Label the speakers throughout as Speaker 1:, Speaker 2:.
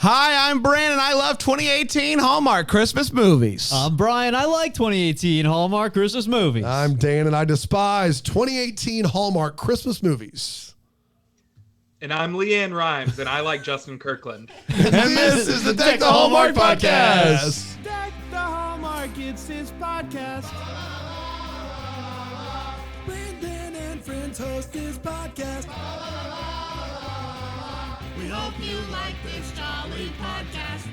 Speaker 1: Hi, I'm Brandon. I love 2018 Hallmark Christmas movies.
Speaker 2: I'm Brian. I like 2018 Hallmark Christmas movies.
Speaker 3: I'm Dan, and I despise 2018 Hallmark Christmas movies.
Speaker 4: And I'm Leanne Rhymes, and I like Justin Kirkland.
Speaker 3: And this is the Deck the Hallmark Podcast.
Speaker 5: Deck the Hallmark, it's his podcast. Brandon and friends host his podcast. We hope you like this jolly podcast.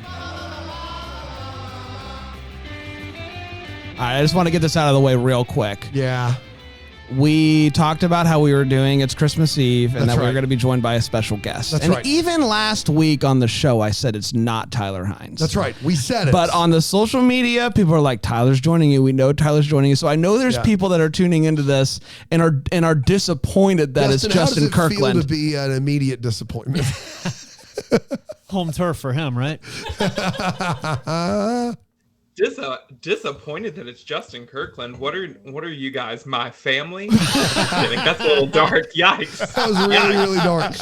Speaker 1: All right, I just want to get this out of the way real quick.
Speaker 3: Yeah.
Speaker 1: We talked about how we were doing It's Christmas Eve and
Speaker 3: That's
Speaker 1: that we
Speaker 3: right.
Speaker 1: were going to be joined by a special guest.
Speaker 3: That's
Speaker 1: and
Speaker 3: right.
Speaker 1: even last week on the show, I said it's not Tyler Hines.
Speaker 3: That's right. We said it.
Speaker 1: But on the social media, people are like, Tyler's joining you. We know Tyler's joining you. So I know there's people that are tuning into this and are disappointed that it's Justin
Speaker 3: how does it
Speaker 1: Kirkland.
Speaker 3: feel to be an immediate disappointment?
Speaker 2: Home turf for him, right?
Speaker 4: Disappointed that it's Justin Kirkland. What are you guys? My family? Just kidding. That's a little dark. Yikes.
Speaker 3: That was really, really dark.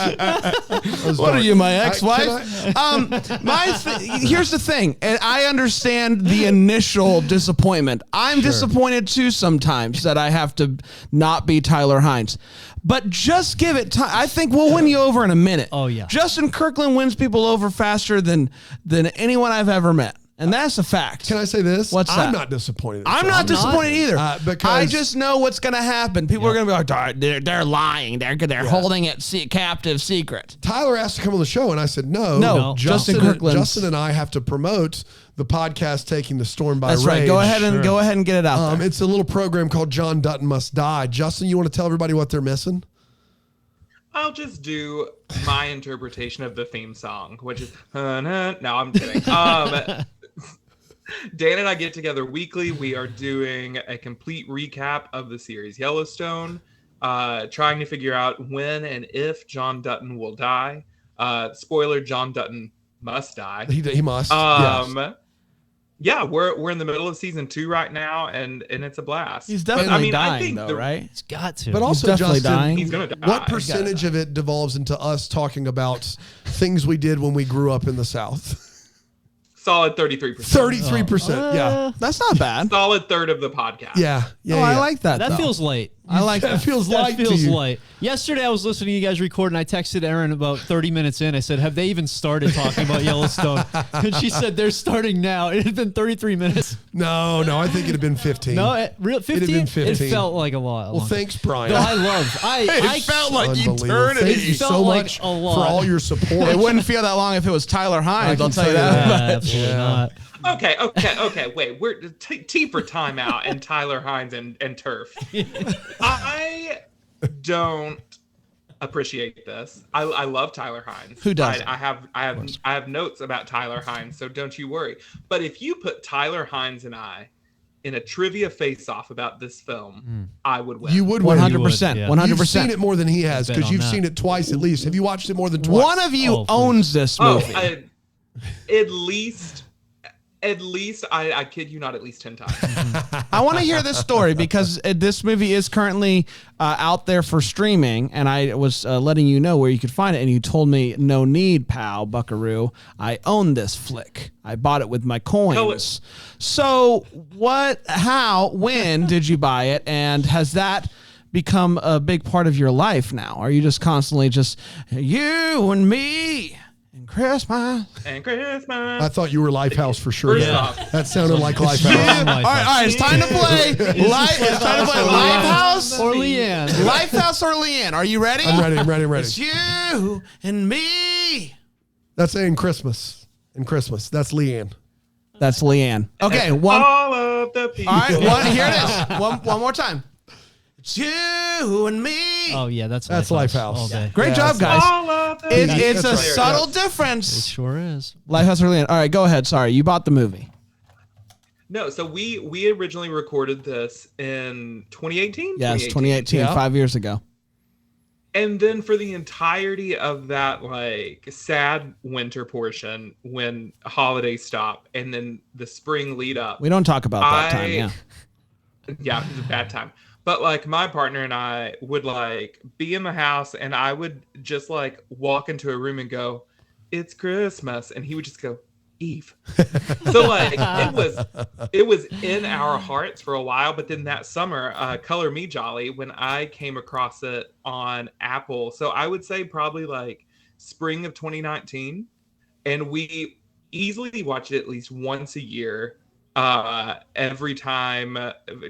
Speaker 1: What are you, my ex-wife?
Speaker 3: Can
Speaker 1: Here's the thing, and I understand the initial disappointment. I'm disappointed too sometimes that I have to not be Tyler Hines. But just give it time. I think we'll win you over in a minute.
Speaker 2: Oh, yeah.
Speaker 1: Justin Kirkland wins people over faster than anyone I've ever met. And that's a fact.
Speaker 3: I say this?
Speaker 1: What's that?
Speaker 3: I'm not disappointed.
Speaker 1: I'm not disappointed either.
Speaker 3: Because
Speaker 1: I just know what's going to happen. People are going to be like, they're lying. They're holding it captive secret.
Speaker 3: Tyler asked to come on the show, and I said no.
Speaker 1: No. Justin Kirkland.
Speaker 3: Justin and I have to promote the podcast Taking the Storm by
Speaker 1: That's
Speaker 3: Rage.
Speaker 1: right. Go ahead and get it out there.
Speaker 3: It's a little program called John Dutton Must Die. Justin, you want to tell everybody what they're missing?
Speaker 4: I'll just do my interpretation of the theme song, which is no, I'm kidding. Dan and I get together weekly. We are doing a complete recap of the series Yellowstone, trying to figure out when and if John Dutton will die. Spoiler: John Dutton must die.
Speaker 3: He must. Yes.
Speaker 4: Yeah, we're in the middle of season 2 right now, and it's a blast.
Speaker 1: He's definitely dying,
Speaker 4: I think
Speaker 1: though, right?
Speaker 2: It's got to.
Speaker 3: But also,
Speaker 1: definitely
Speaker 3: Justin,
Speaker 1: dying.
Speaker 4: He's gonna die.
Speaker 3: what percentage of it devolves into us talking about things we did when we grew up in the South?
Speaker 4: Solid 33%.
Speaker 3: 33%. Yeah.
Speaker 1: That's not bad.
Speaker 4: Solid third of the podcast.
Speaker 3: Yeah.
Speaker 1: Oh, I like that.
Speaker 2: That
Speaker 1: though.
Speaker 2: feels late.
Speaker 1: I like
Speaker 3: That
Speaker 1: that.
Speaker 3: feels light
Speaker 2: That feels
Speaker 3: to you.
Speaker 2: light. Yesterday, I was listening to you guys record, and I texted Erin about 30 minutes in. I said, have they even started talking about Yellowstone? And she said, they're starting now. It had been 33 minutes.
Speaker 3: No, I think it'd have been 15.
Speaker 2: No, real 15?
Speaker 3: It'd have been 15.
Speaker 2: It felt like a lot.
Speaker 3: Well, thanks, Brian.
Speaker 2: No, I love.
Speaker 1: It felt like
Speaker 3: Unbelievable.
Speaker 1: eternity.
Speaker 3: Thank you
Speaker 2: It felt
Speaker 3: so
Speaker 2: like
Speaker 3: much
Speaker 2: a lot.
Speaker 3: for all your support.
Speaker 1: It wouldn't feel that long if it was Tyler Hines.
Speaker 3: I
Speaker 1: I'll
Speaker 3: can
Speaker 1: tell you
Speaker 3: say
Speaker 1: that.
Speaker 3: that.
Speaker 2: Absolutely
Speaker 3: Yeah.
Speaker 2: not.
Speaker 4: Okay. Wait, we're T for timeout and Tyler Hines and turf. I don't appreciate this. I love Tyler Hines.
Speaker 1: Who doesn't?
Speaker 4: I have notes about Tyler Hines, so don't you worry. But if you put Tyler Hines and I in a trivia face-off about this film, I would win.
Speaker 3: You would win.
Speaker 1: 100%.
Speaker 2: Yeah.
Speaker 1: 100%.
Speaker 3: You've seen it more than he has
Speaker 2: Bet
Speaker 3: because
Speaker 2: on
Speaker 3: you've
Speaker 2: that.
Speaker 3: seen it twice at least. Have you watched it more than twice?
Speaker 1: One of you
Speaker 2: Oh, please.
Speaker 1: owns this movie.
Speaker 4: At least I kid you not, at least 10 times.
Speaker 1: I want to hear this story because this movie is currently out there for streaming, and I was letting you know where you could find it, and you told me, no need, pal, buckaroo. I own this flick. I bought it with my coins. So when did you buy it, and has that become a big part of your life now? Are you just constantly just, you and me and Christmas?
Speaker 4: And Christmas.
Speaker 3: I thought you were Lifehouse for sure.
Speaker 4: First
Speaker 3: Yeah.
Speaker 4: off,
Speaker 3: That sounded like
Speaker 2: Yeah.
Speaker 3: Lifehouse.
Speaker 1: All right, it's time to play. It's time to play Lifehouse
Speaker 2: Or Leanne.
Speaker 1: Lifehouse or Leanne. Are you ready?
Speaker 3: I'm ready.
Speaker 1: It's you and me.
Speaker 3: That's in Christmas. That's Leanne.
Speaker 1: That's Leanne. Okay, one.
Speaker 4: all of the people.
Speaker 1: All right, here it is. One more time. It's you and me.
Speaker 2: Oh, yeah, that's
Speaker 3: Lifehouse.
Speaker 2: all day.
Speaker 1: Great
Speaker 3: Yeah,
Speaker 1: job, guys.
Speaker 4: All of the
Speaker 1: It's a
Speaker 3: That's right.
Speaker 1: subtle
Speaker 2: It
Speaker 1: difference.
Speaker 2: sure is.
Speaker 1: Lifehouse or Leanne. All right, go ahead. Sorry, you bought the movie.
Speaker 4: No, so we originally recorded this in 2018?
Speaker 1: Yes, 2018,
Speaker 3: Yeah.
Speaker 1: 5 years ago.
Speaker 4: And then for the entirety of that like sad winter portion when holidays stop and then the spring lead up.
Speaker 1: We don't talk about that time, yeah.
Speaker 4: Yeah, it was a bad time. But like my partner and I would like be in the house and I would just like walk into a room and go, it's Christmas. And he would just go, Eve. So like it was in our hearts for a while, but then that summer, Color Me Jolly, when I came across it on Apple, so I would say probably like spring of 2019, and we easily watch it at least once a year, every time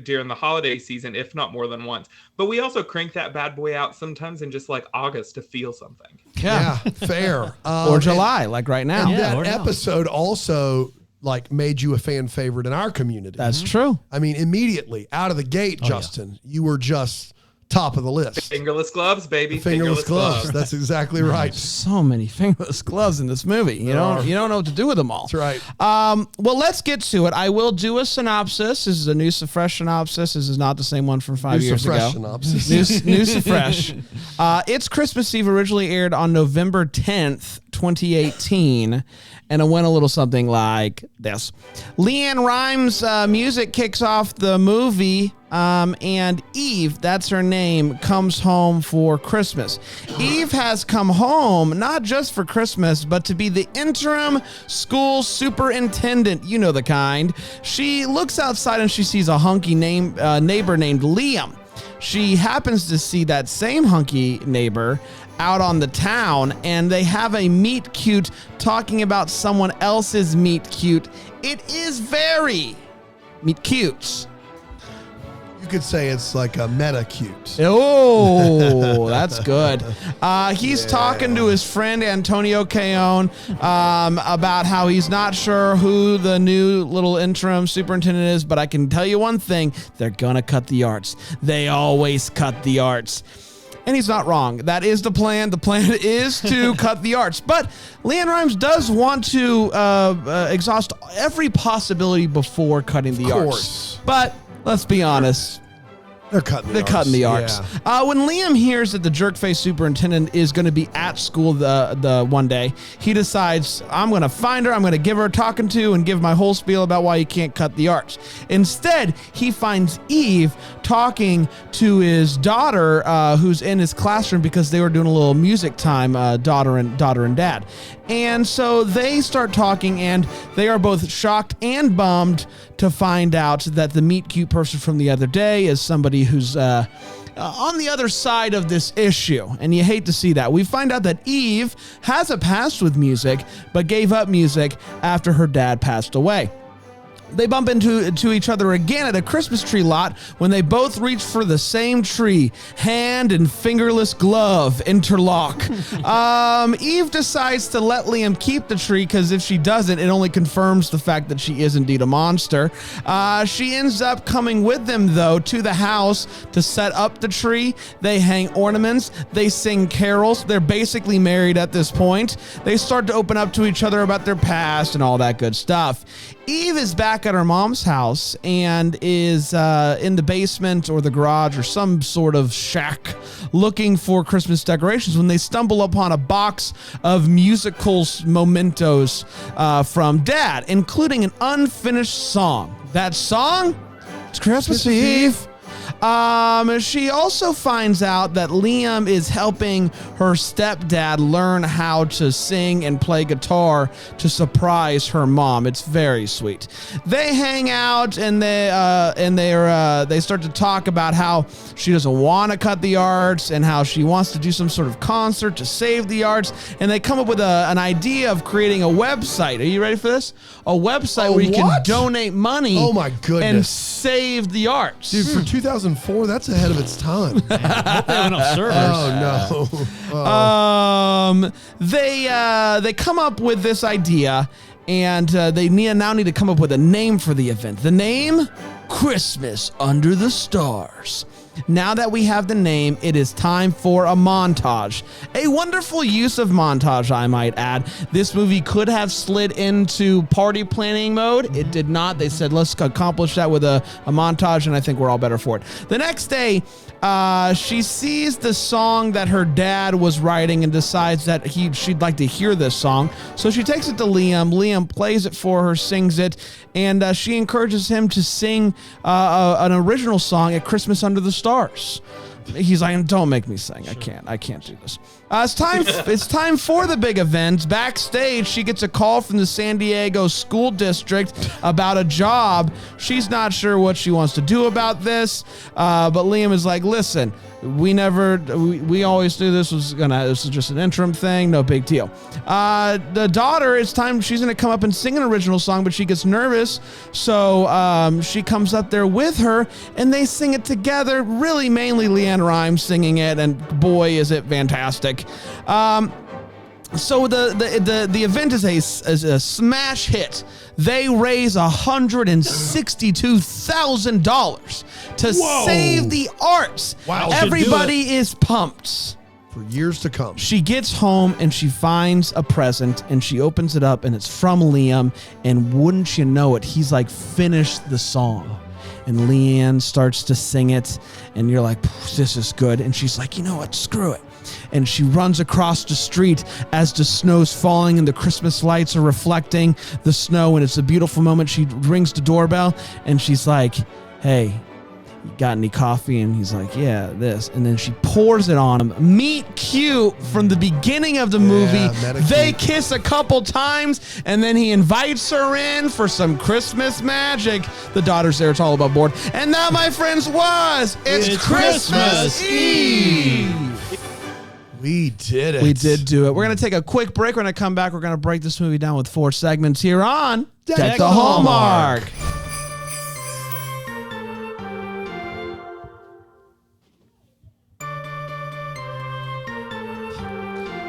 Speaker 4: during the holiday season, if not more than once. But we also crank that bad boy out sometimes in just like August to feel something.
Speaker 3: Yeah, fair.
Speaker 1: Or July, like right now.
Speaker 3: And
Speaker 2: or
Speaker 3: that
Speaker 2: now.
Speaker 3: episode also like made you a fan favorite in our community.
Speaker 1: That's true.
Speaker 3: I mean, immediately out of the gate, Justin, you were just top of the list.
Speaker 4: Fingerless gloves, baby.
Speaker 3: Fingerless gloves. That's exactly right.
Speaker 1: So many fingerless gloves in this movie. You don't know what to do with them all.
Speaker 3: That's right.
Speaker 1: Well, let's get to it. I will do a synopsis. This is a new fresh synopsis. This is not the same one from 5 years ago.
Speaker 3: Synopsis.
Speaker 1: New fresh. It's Christmas Eve. Originally aired on November 10th, 2018. And it went a little something like this. Leanne Rimes' music kicks off the movie, and Eve, that's her name, comes home for Christmas. Eve has come home not just for Christmas, but to be the interim school superintendent. You know the kind. She looks outside and she sees a hunky neighbor named Liam. She happens to see that same hunky neighbor out on the town, and they have a meet cute talking about someone else's meet cute. It is very meet cute.
Speaker 3: You could say it's like a meta cute.
Speaker 1: Oh, that's good. He's talking to his friend Antonio Caon about how he's not sure who the new little interim superintendent is, but I can tell you one thing, they're gonna cut the arts. They always cut the arts. And he's not wrong. That is the plan. The plan is to cut the arts. But Leanne Rimes does want to exhaust every possibility before cutting the arts. But let's be honest.
Speaker 3: They're cutting
Speaker 1: the arts.
Speaker 3: Yeah.
Speaker 1: When Liam hears that the jerkface superintendent is going to be at school the one day, he decides, I'm going to find her, I'm going to give her a talking to and give my whole spiel about why you can't cut the arts. Instead, he finds Eve talking to his daughter, who's in his classroom because they were doing a little music time, daughter and dad. And so they start talking, and they are both shocked and bummed to find out that the meet cute person from the other day is somebody who's on the other side of this issue. And you hate to see that. We find out that Eve has a past with music, but gave up music after her dad passed away. They bump into each other again at a Christmas tree lot when they both reach for the same tree. Hand and fingerless glove interlock. Eve decides to let Liam keep the tree because if she doesn't, it only confirms the fact that she is indeed a monster. She ends up coming with them, though, to the house to set up the tree. They hang ornaments. They sing carols. They're basically married at this point. They start to open up to each other about their past and all that good stuff. Eve is back at her mom's house and is in the basement or the garage or some sort of shack looking for Christmas decorations when they stumble upon a box of musical mementos from Dad, including an unfinished song. That song? It's Christmas Eve. She also finds out that Liam is helping her stepdad learn how to sing and play guitar to surprise her mom. It's very sweet. They hang out and they start to talk about how she doesn't want to cut the arts and how she wants to do some sort of concert to save the arts. And they come up with an idea of creating a website. Are you ready for this? A website where you can donate money.
Speaker 3: Oh my goodness.
Speaker 1: And save the arts.
Speaker 3: Dude, for 2004, that's ahead of its time.
Speaker 2: Hope they have enough servers.
Speaker 3: Oh, no.
Speaker 1: They come up with this idea, and they now need to come up with a name for the event. The name? Christmas Under the Stars. Now that we have the name, it is time for a montage. A wonderful use of montage, I might add. This movie could have slid into party planning mode. It did not. They said, let's accomplish that with a montage, and I think we're all better for it. The next day, she sees the song that her dad was writing and decides that she'd like to hear this song. So she takes it to Liam. Liam plays it for her, sings it, and she encourages him to sing an original song at Christmas Under the Stars. He's like, don't make me sing. I can't do this. It's time for the big event. Backstage, she gets a call from the San Diego school district about a job. She's not sure what she wants to do about this, but Liam is like, listen, we always knew this was just an interim thing, no big deal. The daughter, it's time, she's gonna come up and sing an original song, but she gets nervous, so she comes up there with her, and they sing it together, really mainly Leanne Rimes singing it, and boy, is it fantastic. So the event is a smash hit. They raise $162,000 to save the arts.
Speaker 3: Wow.
Speaker 1: Everybody is pumped.
Speaker 3: For years to come.
Speaker 1: She gets home and she finds a present and she opens it up and it's from Liam. And wouldn't you know it, he's like finished the song. And Leanne starts to sing it and you're like, this is good. And she's like, you know what, screw it. And she runs across the street as the snow's falling and the Christmas lights are reflecting the snow, and it's a beautiful moment. She rings the doorbell and she's like, hey, you got any coffee? And he's like, yeah, this. And then she pours it on him. Meet cute from the beginning of the movie. They kiss a couple times and then he invites her in for some Christmas magic. The daughter's there. It's all above board. And that, my friends, it's Christmas Eve.
Speaker 3: We did it.
Speaker 1: We did do it. We're going to take a quick break. We're going to come back. We're going to break this movie down with 4 segments here on Deck the Hallmark.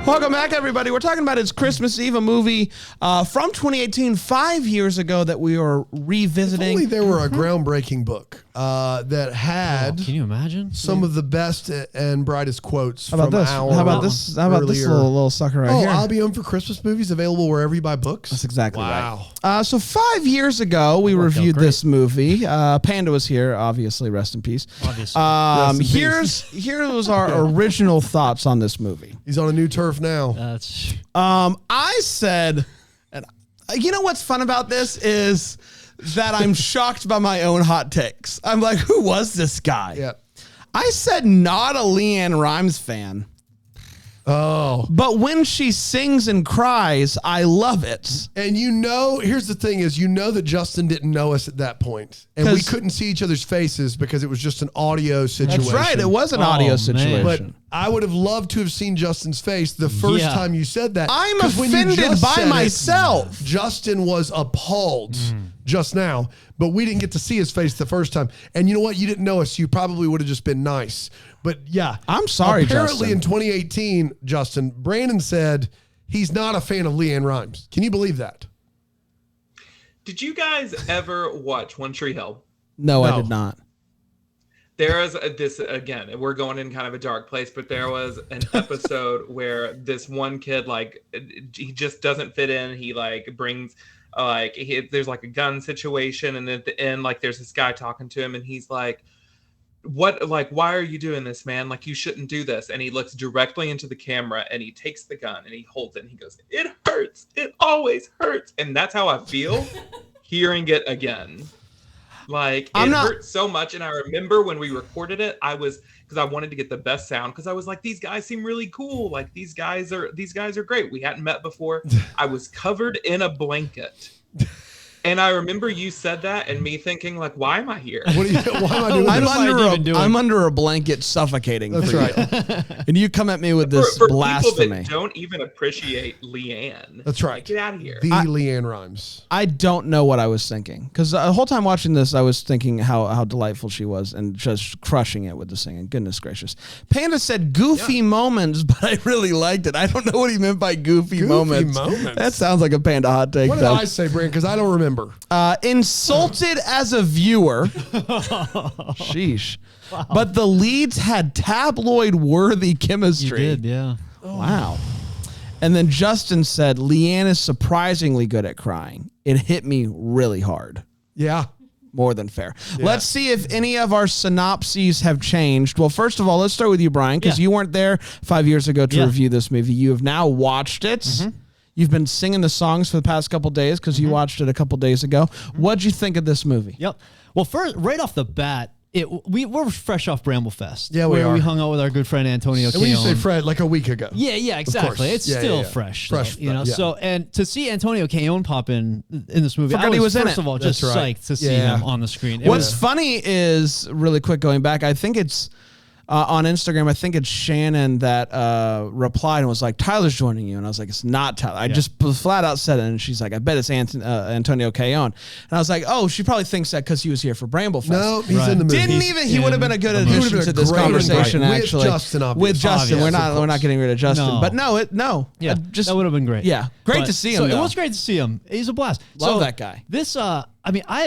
Speaker 1: Welcome back, everybody. We're talking about It's Christmas Eve, a movie from 2018, 5 years ago, that we are revisiting.
Speaker 3: If only there were a groundbreaking book that had
Speaker 2: can you imagine
Speaker 3: some of the best and brightest quotes
Speaker 1: How about
Speaker 3: from
Speaker 1: this?
Speaker 3: our
Speaker 1: How about this? How about this
Speaker 3: earlier-
Speaker 1: little sucker right here?
Speaker 3: I'll Be Home for Christmas movies available wherever you buy books.
Speaker 1: That's exactly
Speaker 3: Wow.
Speaker 1: right. So 5 years ago, we
Speaker 2: Worked out
Speaker 1: reviewed
Speaker 2: great.
Speaker 1: this movie. Panda was here, obviously. Rest in peace.
Speaker 2: Obviously.
Speaker 1: Here was our original thoughts on this movie.
Speaker 3: He's on a new turf now.
Speaker 2: That's
Speaker 1: I said, and you know what's fun about this is that I'm shocked by my own hot takes. I'm like, who was this guy?
Speaker 3: Yeah.
Speaker 1: I said not a Leanne Rimes fan.
Speaker 3: Oh.
Speaker 1: But when she sings and cries, I love it.
Speaker 3: And here's the thing is, that Justin didn't know us at that point. And we
Speaker 1: 'Cause-
Speaker 3: couldn't see each other's faces because it was just an audio situation.
Speaker 1: That's right. It was an audio
Speaker 2: man.
Speaker 1: situation.
Speaker 3: But I would have loved to have seen Justin's face the first
Speaker 2: Yeah.
Speaker 3: time you said that.
Speaker 1: I'm
Speaker 3: 'Cause when you
Speaker 1: offended
Speaker 3: just
Speaker 1: by
Speaker 3: said it,
Speaker 1: myself.
Speaker 3: Justin was appalled just now, but we didn't get to see his face the first time. And you know what? You didn't know us. So you probably would have just been nice. But yeah.
Speaker 1: I'm sorry,
Speaker 3: Apparently
Speaker 1: Justin.
Speaker 3: in 2018, Justin, Brandon said he's not a fan of Leanne Rimes. Can you believe that?
Speaker 4: Did you guys ever watch One Tree Hill?
Speaker 1: No, I
Speaker 3: No.
Speaker 1: did not.
Speaker 4: There is this, again, we're going in kind of a dark place, but there was an episode where this one kid, like, he just doesn't fit in. He like brings there's like a gun situation, and at the end, like, there's this guy talking to him, and he's like, why are you doing this, man? Like, you shouldn't do this. And he looks directly into the camera and he takes the gun and he holds it and he goes, it hurts. It always hurts. And that's how I feel hearing it again. Like, it hurt so much. And I remember when we recorded it, because I wanted to get the best sound, because I was like, these guys seem really cool. Like, these guys are great. We hadn't met before. I was covered in a blanket. And I remember you said that and me thinking, like, why am I here?
Speaker 3: Why am I doing this?
Speaker 1: I'm under a blanket suffocating.
Speaker 3: That's
Speaker 1: for
Speaker 3: right.
Speaker 1: You. And you come at me with this
Speaker 4: for
Speaker 1: blasphemy.
Speaker 4: people that don't even appreciate Leanne.
Speaker 3: That's right.
Speaker 4: Like, get out of here.
Speaker 3: The Leanne Rimes.
Speaker 1: I don't know what I was thinking, because the whole time watching this, I was thinking how delightful she was and just crushing it with the singing. Goodness gracious. Panda said goofy moments, but I really liked it. I don't know what he meant by goofy moments. That sounds like a Panda hot take.
Speaker 3: What did I say, Brandon? Because I don't remember.
Speaker 1: Insulted as a viewer. Sheesh. Wow. But the leads had tabloid-worthy chemistry.
Speaker 2: you did, yeah.
Speaker 1: Wow. And then Justin said, Leanne is surprisingly good at crying. It hit me really hard.
Speaker 3: Yeah.
Speaker 1: More than fair. Yeah. Let's see if any of our synopses have changed. Well, first of all, let's start with you, Brian, because you weren't there 5 years ago to review this movie. You have now watched it. Mm-hmm. You've been singing the songs for the past couple days because you watched it a couple days ago. What'd you think of this movie?
Speaker 2: Yep. Well, first, right off the bat, we were fresh off Bramblefest.
Speaker 3: Yeah, we
Speaker 2: where
Speaker 3: are.
Speaker 2: we hung out with our good friend Antonio.
Speaker 3: And we used to say
Speaker 2: Keown.
Speaker 3: Fred like a week ago.
Speaker 2: Yeah, exactly. It's still fresh,
Speaker 3: Fresh,
Speaker 2: though, you know.
Speaker 3: yeah.
Speaker 2: So, and to see Antonio Keown pop in this movie,
Speaker 1: Forgot
Speaker 2: I
Speaker 1: he was in
Speaker 2: first
Speaker 1: it.
Speaker 2: of all just
Speaker 3: That's right.
Speaker 2: psyched to see
Speaker 3: Yeah.
Speaker 2: him on the screen.
Speaker 1: What's funny is, really quick going back, I think it's on Instagram, I think it's Shannon that replied and was like, Tyler's joining you. And I was like, it's not Tyler. I just flat out said it. And she's like, I bet it's Antonio Keown. And I was like, oh, she probably thinks that because he was here for Bramblefest.
Speaker 3: No, he's
Speaker 2: Right.
Speaker 3: in the movie.
Speaker 1: Didn't even, he would have been a good
Speaker 2: the movie.
Speaker 1: addition
Speaker 3: He would've
Speaker 1: to
Speaker 3: been a
Speaker 1: this
Speaker 3: great
Speaker 1: conversation,
Speaker 3: invite. With
Speaker 1: actually.
Speaker 3: Justin, obviously.
Speaker 1: With Justin.
Speaker 2: Obvious,
Speaker 1: we're
Speaker 2: of
Speaker 1: not
Speaker 2: course.
Speaker 1: getting rid of Justin.
Speaker 2: No.
Speaker 1: But no.
Speaker 2: Yeah,
Speaker 1: Just,
Speaker 2: that would have been great.
Speaker 1: Yeah. Great
Speaker 2: But-
Speaker 1: to see him,
Speaker 2: So it
Speaker 1: though.
Speaker 2: was great to see him. He's a blast.
Speaker 1: Love that guy.
Speaker 2: This, I mean, I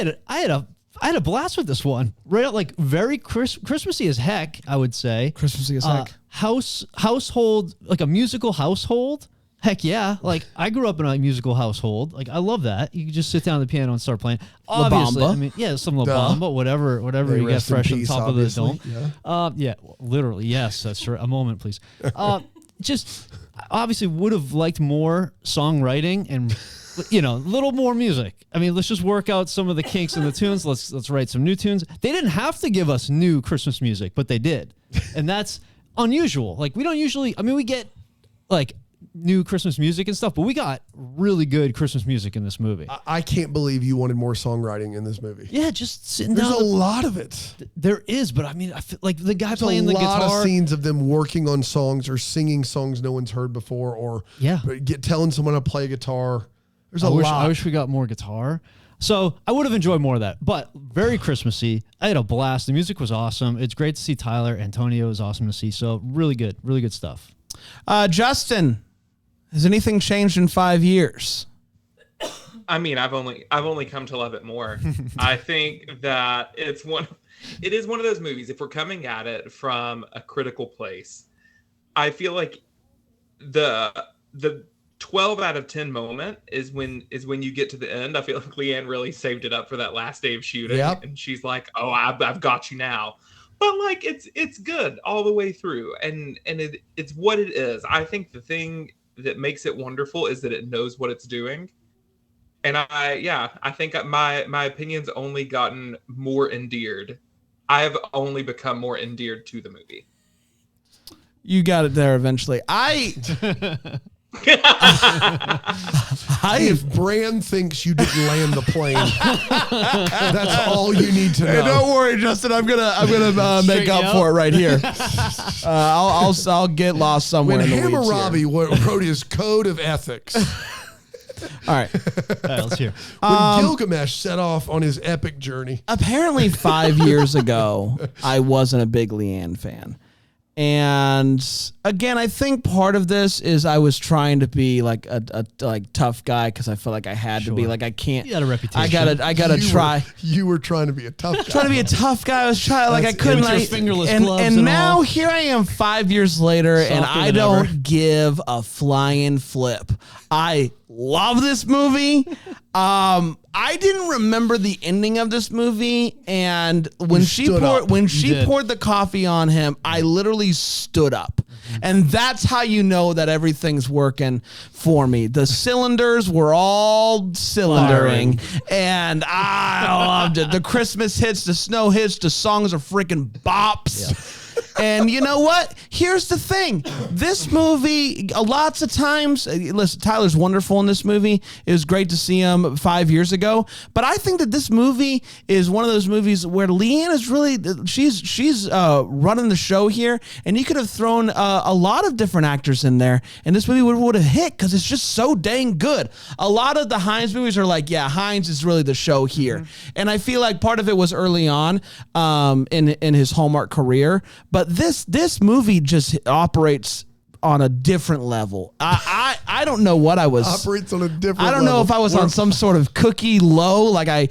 Speaker 2: had a blast with this one. Right out, like very Christmassy as heck, I would say.
Speaker 1: Christmassy as heck.
Speaker 2: Household, like a musical household. Heck yeah. Like I grew up in a musical household. Like I love that. You can just sit down at the piano and start playing. Obviously,
Speaker 1: Bamba.
Speaker 2: I mean, yeah, some La Bamba, whatever
Speaker 3: May
Speaker 2: you get
Speaker 3: rest in
Speaker 2: fresh on
Speaker 3: peace,
Speaker 2: top
Speaker 3: obviously.
Speaker 2: of the dome. Yeah, literally, yes, that's right. A moment, please. Just obviously would have liked more songwriting and a little more music. I mean, let's just work out some of the kinks in the tunes. Let's write some new tunes. They didn't have to give us new Christmas music, but they did. And that's unusual. Like we don't usually, I mean, we get like new Christmas music and stuff, but we got really good Christmas music in this movie.
Speaker 3: I can't believe you wanted more songwriting in this movie.
Speaker 2: Yeah, just sitting
Speaker 3: There's
Speaker 2: down.
Speaker 3: a lot of it.
Speaker 2: There is, but I mean, I feel like the guy
Speaker 3: There's
Speaker 2: playing
Speaker 3: a
Speaker 2: the
Speaker 3: lot
Speaker 2: guitar.
Speaker 3: of scenes of them working on songs or singing songs no one's heard before, or telling someone to play guitar. There's a lot.
Speaker 2: I wish we got more guitar. So I would have enjoyed more of that, but very Christmassy. I had a blast. The music was awesome. It's great to see Tyler. Antonio is awesome to see. So really good stuff.
Speaker 1: Justin, has anything changed in 5 years?
Speaker 4: I mean, I've only come to love it more. I think that it is one of those movies. If we're coming at it from a critical place, I feel like the 12 out of 10 moment is when you get to the end. I feel like Leanne really saved it up for that last day of shooting.
Speaker 3: Yep.
Speaker 4: And she's like, oh, I've got you now. But like it's good all the way through, and it's what it is. I think the thing that makes it wonderful is that it knows what it's doing. And I think my opinion's only gotten more endeared. I have only become more endeared to the movie.
Speaker 1: You got it there eventually.
Speaker 3: If Bran thinks you didn't land the plane, that's all you need to know.
Speaker 1: Hey, don't worry, Justin. I'm gonna make
Speaker 2: Straighten
Speaker 1: up
Speaker 2: you
Speaker 1: for
Speaker 2: out.
Speaker 1: it right here. I'll get lost somewhere
Speaker 3: When
Speaker 1: in the weeds here.
Speaker 3: Hammurabi wrote his code of ethics,
Speaker 1: All right.
Speaker 2: All right, let's hear.
Speaker 3: when Gilgamesh set off on his epic journey,
Speaker 1: Apparently, 5 years ago, I wasn't a big Leanne fan. And again, I think part of this is I was trying to be like a tough guy because I felt like I had to be like, I can't.
Speaker 2: You got a reputation.
Speaker 1: I gotta try.
Speaker 3: You were trying to be a tough guy.
Speaker 1: Trying to be a tough guy. I was trying like I
Speaker 3: That's
Speaker 1: couldn't.
Speaker 2: with your
Speaker 1: like,
Speaker 2: fingerless
Speaker 1: and
Speaker 2: gloves
Speaker 1: and
Speaker 2: and
Speaker 1: now
Speaker 2: all.
Speaker 1: here I am 5 years later, and
Speaker 2: Softer
Speaker 1: I
Speaker 2: than
Speaker 1: don't
Speaker 2: ever.
Speaker 1: give a flying flip. I love this movie. I didn't remember the ending of this movie, and when she
Speaker 3: stood up.
Speaker 2: did.
Speaker 1: poured the coffee on him, I literally stood up. And that's how you know that everything's working for me. The cylinders were all cylindering, and I loved it. The Christmas hits, the snow hits, the songs are freaking bops. And you know what? Here's the thing. This movie, lots of times, listen, Tyler's wonderful in this movie. It was great to see him 5 years ago. But I think that this movie is one of those movies where Leanne is really, she's running the show here. And you could have thrown a lot of different actors in there, and this movie would have hit because it's just so dang good. A lot of the Hines movies are like, yeah, Hines is really the show here. Mm-hmm. And I feel like part of it was early on in his Hallmark career. But this movie just operates on a different level. I don't know what I was.
Speaker 3: Operates on a different
Speaker 1: I don't know
Speaker 3: level.
Speaker 1: if I was on some sort of cookie low, like I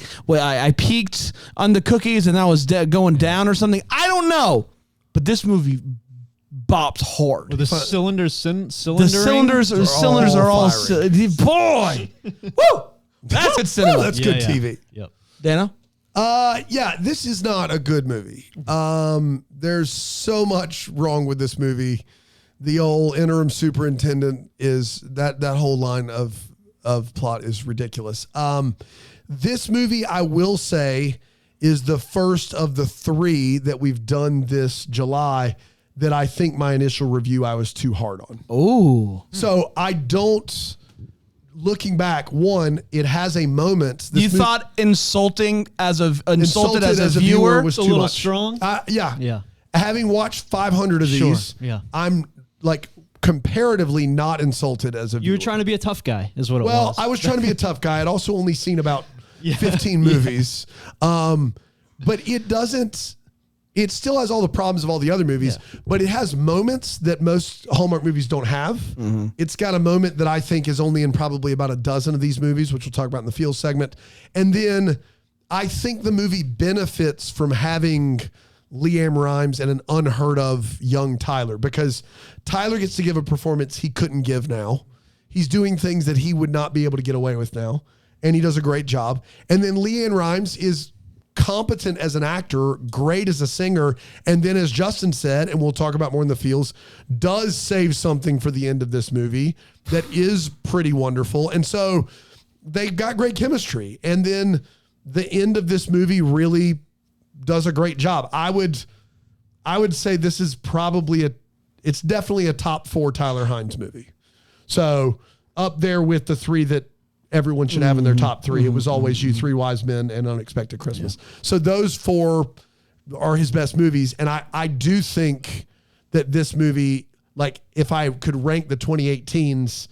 Speaker 1: peaked on the cookies and I was going down or something. I don't know, but this movie bops hard.
Speaker 2: The cylinders,
Speaker 1: The cylinders are all boy. Woo! That's good cinema.
Speaker 3: That's good TV.
Speaker 2: Yep.
Speaker 1: Dana?
Speaker 3: Yeah, this is not a good movie. There's so much wrong with this movie. The old interim superintendent is that whole line of plot is ridiculous. This movie, I will say, is the first of the 3 that we've done this July that I think my initial review I was too hard on.
Speaker 1: Ooh.
Speaker 3: So I don't, looking back, one, it has a moment.
Speaker 1: You thought insulted as a viewer
Speaker 3: was
Speaker 2: a
Speaker 3: too
Speaker 2: little
Speaker 3: much.
Speaker 2: strong?
Speaker 3: Yeah.
Speaker 2: Yeah.
Speaker 3: Having watched 500 of
Speaker 2: Sure,
Speaker 3: these,
Speaker 2: yeah.
Speaker 3: I'm like comparatively not insulted as a viewer.
Speaker 2: You were trying to be a tough guy, is what it was.
Speaker 3: Well, I was trying to be a tough guy. I'd also only seen about 15 movies. But it doesn't, it still has all the problems of all the other movies, but it has moments that most Hallmark movies don't have.
Speaker 1: Mm-hmm.
Speaker 3: It's got a moment that I think is only in probably about a dozen of these movies, which we'll talk about in the Feels segment. And then I think the movie benefits from having Leanne Rimes and an unheard of young Tyler, because Tyler gets to give a performance he couldn't give now. He's doing things that he would not be able to get away with now, and he does a great job. And then Leanne Rimes is competent as an actor, great as a singer, and then, as Justin said, and we'll talk about more in the Feels, does save something for the end of this movie that is pretty wonderful. And so they've got great chemistry. And then the end of this movie really does a great job. I would say this is probably it's definitely a top 4 Tyler Hines movie. So up there with the 3 that everyone should have in their top 3. It was Always You, 3 Wise Men, and Unexpected Christmas. So those 4 are his best movies. And I do think that this movie, like if I could rank the 2018s,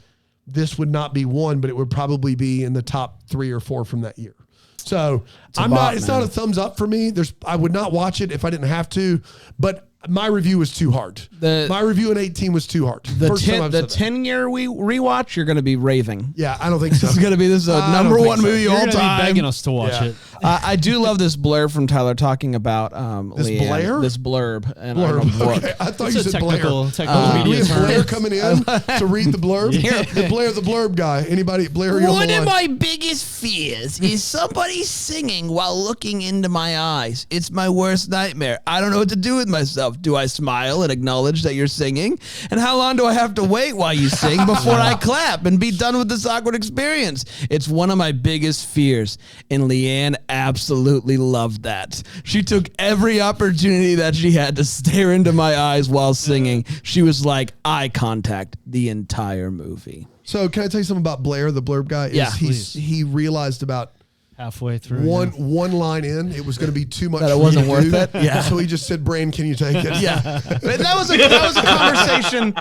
Speaker 3: this would not be 1, but it would probably be in the top 3 or 4 from that year. So it's not a thumbs up for me. I would not watch it if I didn't have to, but my review was too hard. My review in 18 was too hard.
Speaker 1: The 10-year rewatch, you're going to be raving.
Speaker 3: Yeah, I don't think so.
Speaker 1: This is going to be number 1 movie
Speaker 2: You're
Speaker 1: all
Speaker 2: gonna
Speaker 1: time.
Speaker 2: be begging us to watch it.
Speaker 1: I do love this blurb from Tyler talking about
Speaker 3: This
Speaker 1: Leanne.
Speaker 3: Blair?
Speaker 1: This blurb. And
Speaker 3: Okay, I thought you
Speaker 2: It's a
Speaker 3: said Blair.
Speaker 2: technical
Speaker 3: We
Speaker 2: media
Speaker 3: have
Speaker 2: term.
Speaker 3: Blair coming in to read the blurb. The Blair, the blurb guy. Anybody? Blair, you're on
Speaker 6: One
Speaker 3: the
Speaker 6: of
Speaker 3: line.
Speaker 6: my biggest fears is somebody singing while looking into my eyes. It's my worst nightmare. I don't know what to do with myself. Do I smile and acknowledge that you're singing? And how long do I have to wait while you sing before I clap and be done with this awkward experience? It's one of my biggest fears. And Leanne absolutely loved that. She took every opportunity that she had to stare into my eyes while singing. She was like eye contact the entire movie.
Speaker 3: So can I tell you something about Blair, the blurb guy?
Speaker 1: Yeah,
Speaker 3: He realized about
Speaker 2: Halfway through.
Speaker 3: one line in, it was going to be too much.
Speaker 1: That it
Speaker 3: for
Speaker 1: wasn't
Speaker 3: me to
Speaker 1: worth
Speaker 3: do.
Speaker 1: it? Yeah.
Speaker 3: So he just said, "Brain, can you take it?"
Speaker 1: Yeah. That was a conversation.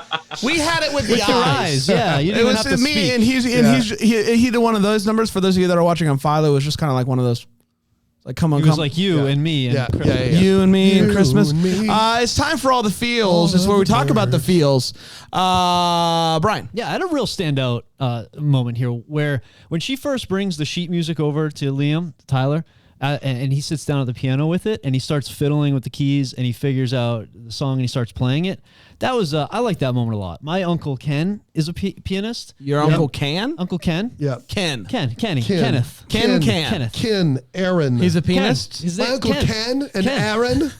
Speaker 1: We had it with the
Speaker 2: Your eyes. Yeah. You
Speaker 1: It
Speaker 2: didn't
Speaker 1: was
Speaker 2: have to
Speaker 1: me,
Speaker 2: speak.
Speaker 1: and he did one of those numbers. For those of you that are watching on Philo, it was just kind of like one of those, like come on,
Speaker 2: It was like you and me. And
Speaker 3: Yeah.
Speaker 2: Chris.
Speaker 3: Yeah.
Speaker 1: you and me and
Speaker 3: You
Speaker 1: Christmas.
Speaker 3: and me.
Speaker 1: It's time for all the feels. It's where we talk about the feels. Brian.
Speaker 2: Yeah, I had a real standout moment here where when she first brings the sheet music over to Liam, Tyler, and he sits down at the piano with it and he starts fiddling with the keys and he figures out the song and he starts playing it. That was, I like that moment a lot. My Uncle Ken is a pianist.
Speaker 1: Your Uncle Ken?
Speaker 2: Uncle Ken?
Speaker 3: Yeah.
Speaker 1: Kenny.
Speaker 2: Kenneth.
Speaker 1: Kenneth.
Speaker 3: Ken, Aaron.
Speaker 1: He's a pianist?
Speaker 2: His
Speaker 3: My
Speaker 2: name-
Speaker 3: Uncle Ken and Aaron.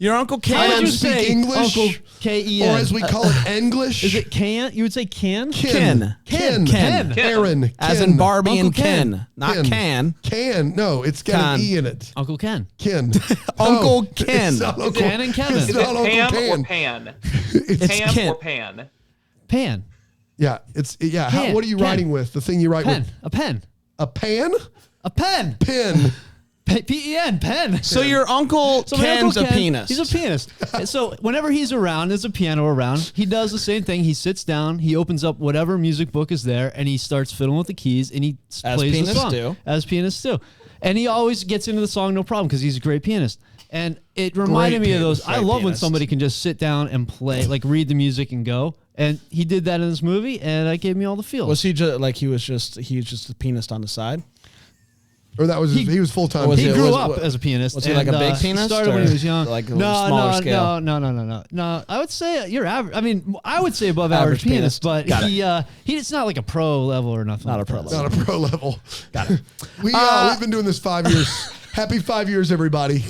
Speaker 1: Your Uncle
Speaker 2: How
Speaker 1: Ken.
Speaker 2: would you
Speaker 3: speak
Speaker 2: say
Speaker 3: English?
Speaker 2: Uncle K-E-N?
Speaker 3: Or as we call it, English.
Speaker 2: Is it can? You would say can?
Speaker 3: Ken?
Speaker 1: Ken.
Speaker 3: Ken. Aaron.
Speaker 1: As
Speaker 3: Ken.
Speaker 1: in Barbie
Speaker 2: Uncle
Speaker 1: and Ken.
Speaker 2: Ken.
Speaker 1: Not
Speaker 3: Ken.
Speaker 1: Can.
Speaker 3: Ken. No, it's got
Speaker 1: Ken.
Speaker 3: an E in it.
Speaker 2: Uncle Ken.
Speaker 3: Ken.
Speaker 1: Uncle
Speaker 3: No,
Speaker 1: Ken.
Speaker 3: It's not Uncle
Speaker 2: Dan and Kevin.
Speaker 3: It's
Speaker 4: Is
Speaker 3: not
Speaker 4: it
Speaker 3: Uncle
Speaker 4: Pam
Speaker 3: Ken.
Speaker 4: or Pan?
Speaker 1: It's
Speaker 4: Pam
Speaker 1: Ken.
Speaker 4: or Pan?
Speaker 2: Pan.
Speaker 3: Yeah, it's How,
Speaker 2: Ken.
Speaker 3: what are you
Speaker 2: Ken.
Speaker 3: writing with? The thing you write
Speaker 2: Pen.
Speaker 3: with?
Speaker 2: A pen.
Speaker 3: A pan?
Speaker 2: A pen.
Speaker 3: Pen.
Speaker 2: P-E-N. Pen.
Speaker 1: So your Uncle
Speaker 2: So my
Speaker 1: Ken's
Speaker 2: Uncle
Speaker 1: a
Speaker 2: Ken,
Speaker 1: pianist.
Speaker 2: He's a pianist. And so whenever he's around, there's a piano around, he does the same thing. He sits down, he opens up whatever music book is there, and he starts fiddling with the keys, and he
Speaker 1: As
Speaker 2: plays the
Speaker 1: pianists
Speaker 2: song.
Speaker 1: do.
Speaker 2: As pianists do. And he always gets into the song no problem because he's a great pianist. And it reminded me of those. I
Speaker 1: Great
Speaker 2: love when
Speaker 1: pianist.
Speaker 2: somebody can just sit down and play, like read the music and go. And he did that in this movie, and it gave me all the feels.
Speaker 1: Was he just like he was just a pianist on the side?
Speaker 3: Or that was he was full time.
Speaker 1: was
Speaker 2: He
Speaker 1: it-
Speaker 2: grew
Speaker 1: was-
Speaker 2: up as a pianist.
Speaker 1: was he like a big
Speaker 2: He
Speaker 1: pianist,
Speaker 2: started when he
Speaker 1: or
Speaker 2: was young.
Speaker 1: like a smaller scale?
Speaker 2: No. I would say you're average. I mean, I would say above
Speaker 1: Average
Speaker 2: average pianist, but
Speaker 1: Got
Speaker 2: it's not like a pro level or nothing.
Speaker 1: Not
Speaker 2: like
Speaker 1: a pro
Speaker 2: that.
Speaker 1: level.
Speaker 3: Not a pro level.
Speaker 1: Got it.
Speaker 3: We've been doing this 5 years. Happy 5 years, everybody.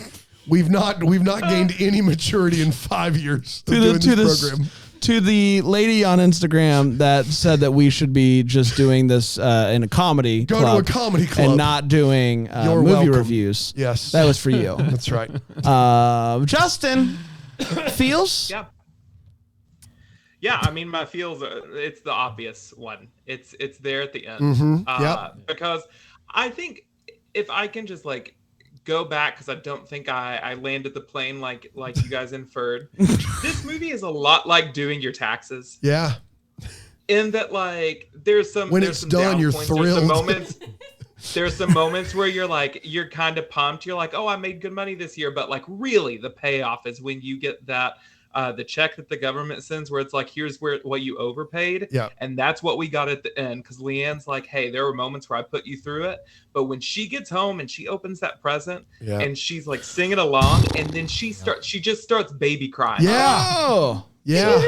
Speaker 3: We've not gained any maturity in 5 years of doing this program.
Speaker 1: to the lady on Instagram that said that we should be just doing this in a comedy
Speaker 3: Go
Speaker 1: club
Speaker 3: to a comedy club.
Speaker 1: and not doing
Speaker 3: You're
Speaker 1: movie
Speaker 3: welcome.
Speaker 1: reviews.
Speaker 3: Yes.
Speaker 1: That was for you.
Speaker 3: That's right.
Speaker 1: Justin, feels?
Speaker 4: Yeah. Yeah, I mean, my feels. It's the obvious one. It's there at the end.
Speaker 3: Yep.
Speaker 4: Because I think if I can just like go back, because I don't think I landed the plane like you guys inferred. This movie is a lot like doing your taxes.
Speaker 3: Yeah.
Speaker 4: In that, like, there's some
Speaker 3: When
Speaker 4: there's
Speaker 3: it's
Speaker 4: some
Speaker 3: done,
Speaker 4: down
Speaker 3: you're
Speaker 4: points,
Speaker 3: thrilled.
Speaker 4: There's some moments where you're kind of pumped. You're like, oh, I made good money this year. But like, really, the payoff is when you get that the check that the government sends, where it's like, here's what you overpaid.
Speaker 3: Yeah.
Speaker 4: And that's what we got at the end. Because Leanne's like, hey, there were moments where I put you through it. But when she gets home and she opens that present and she's like singing along, and then she just starts baby crying.
Speaker 3: Yeah.
Speaker 1: Oh.
Speaker 3: Yeah.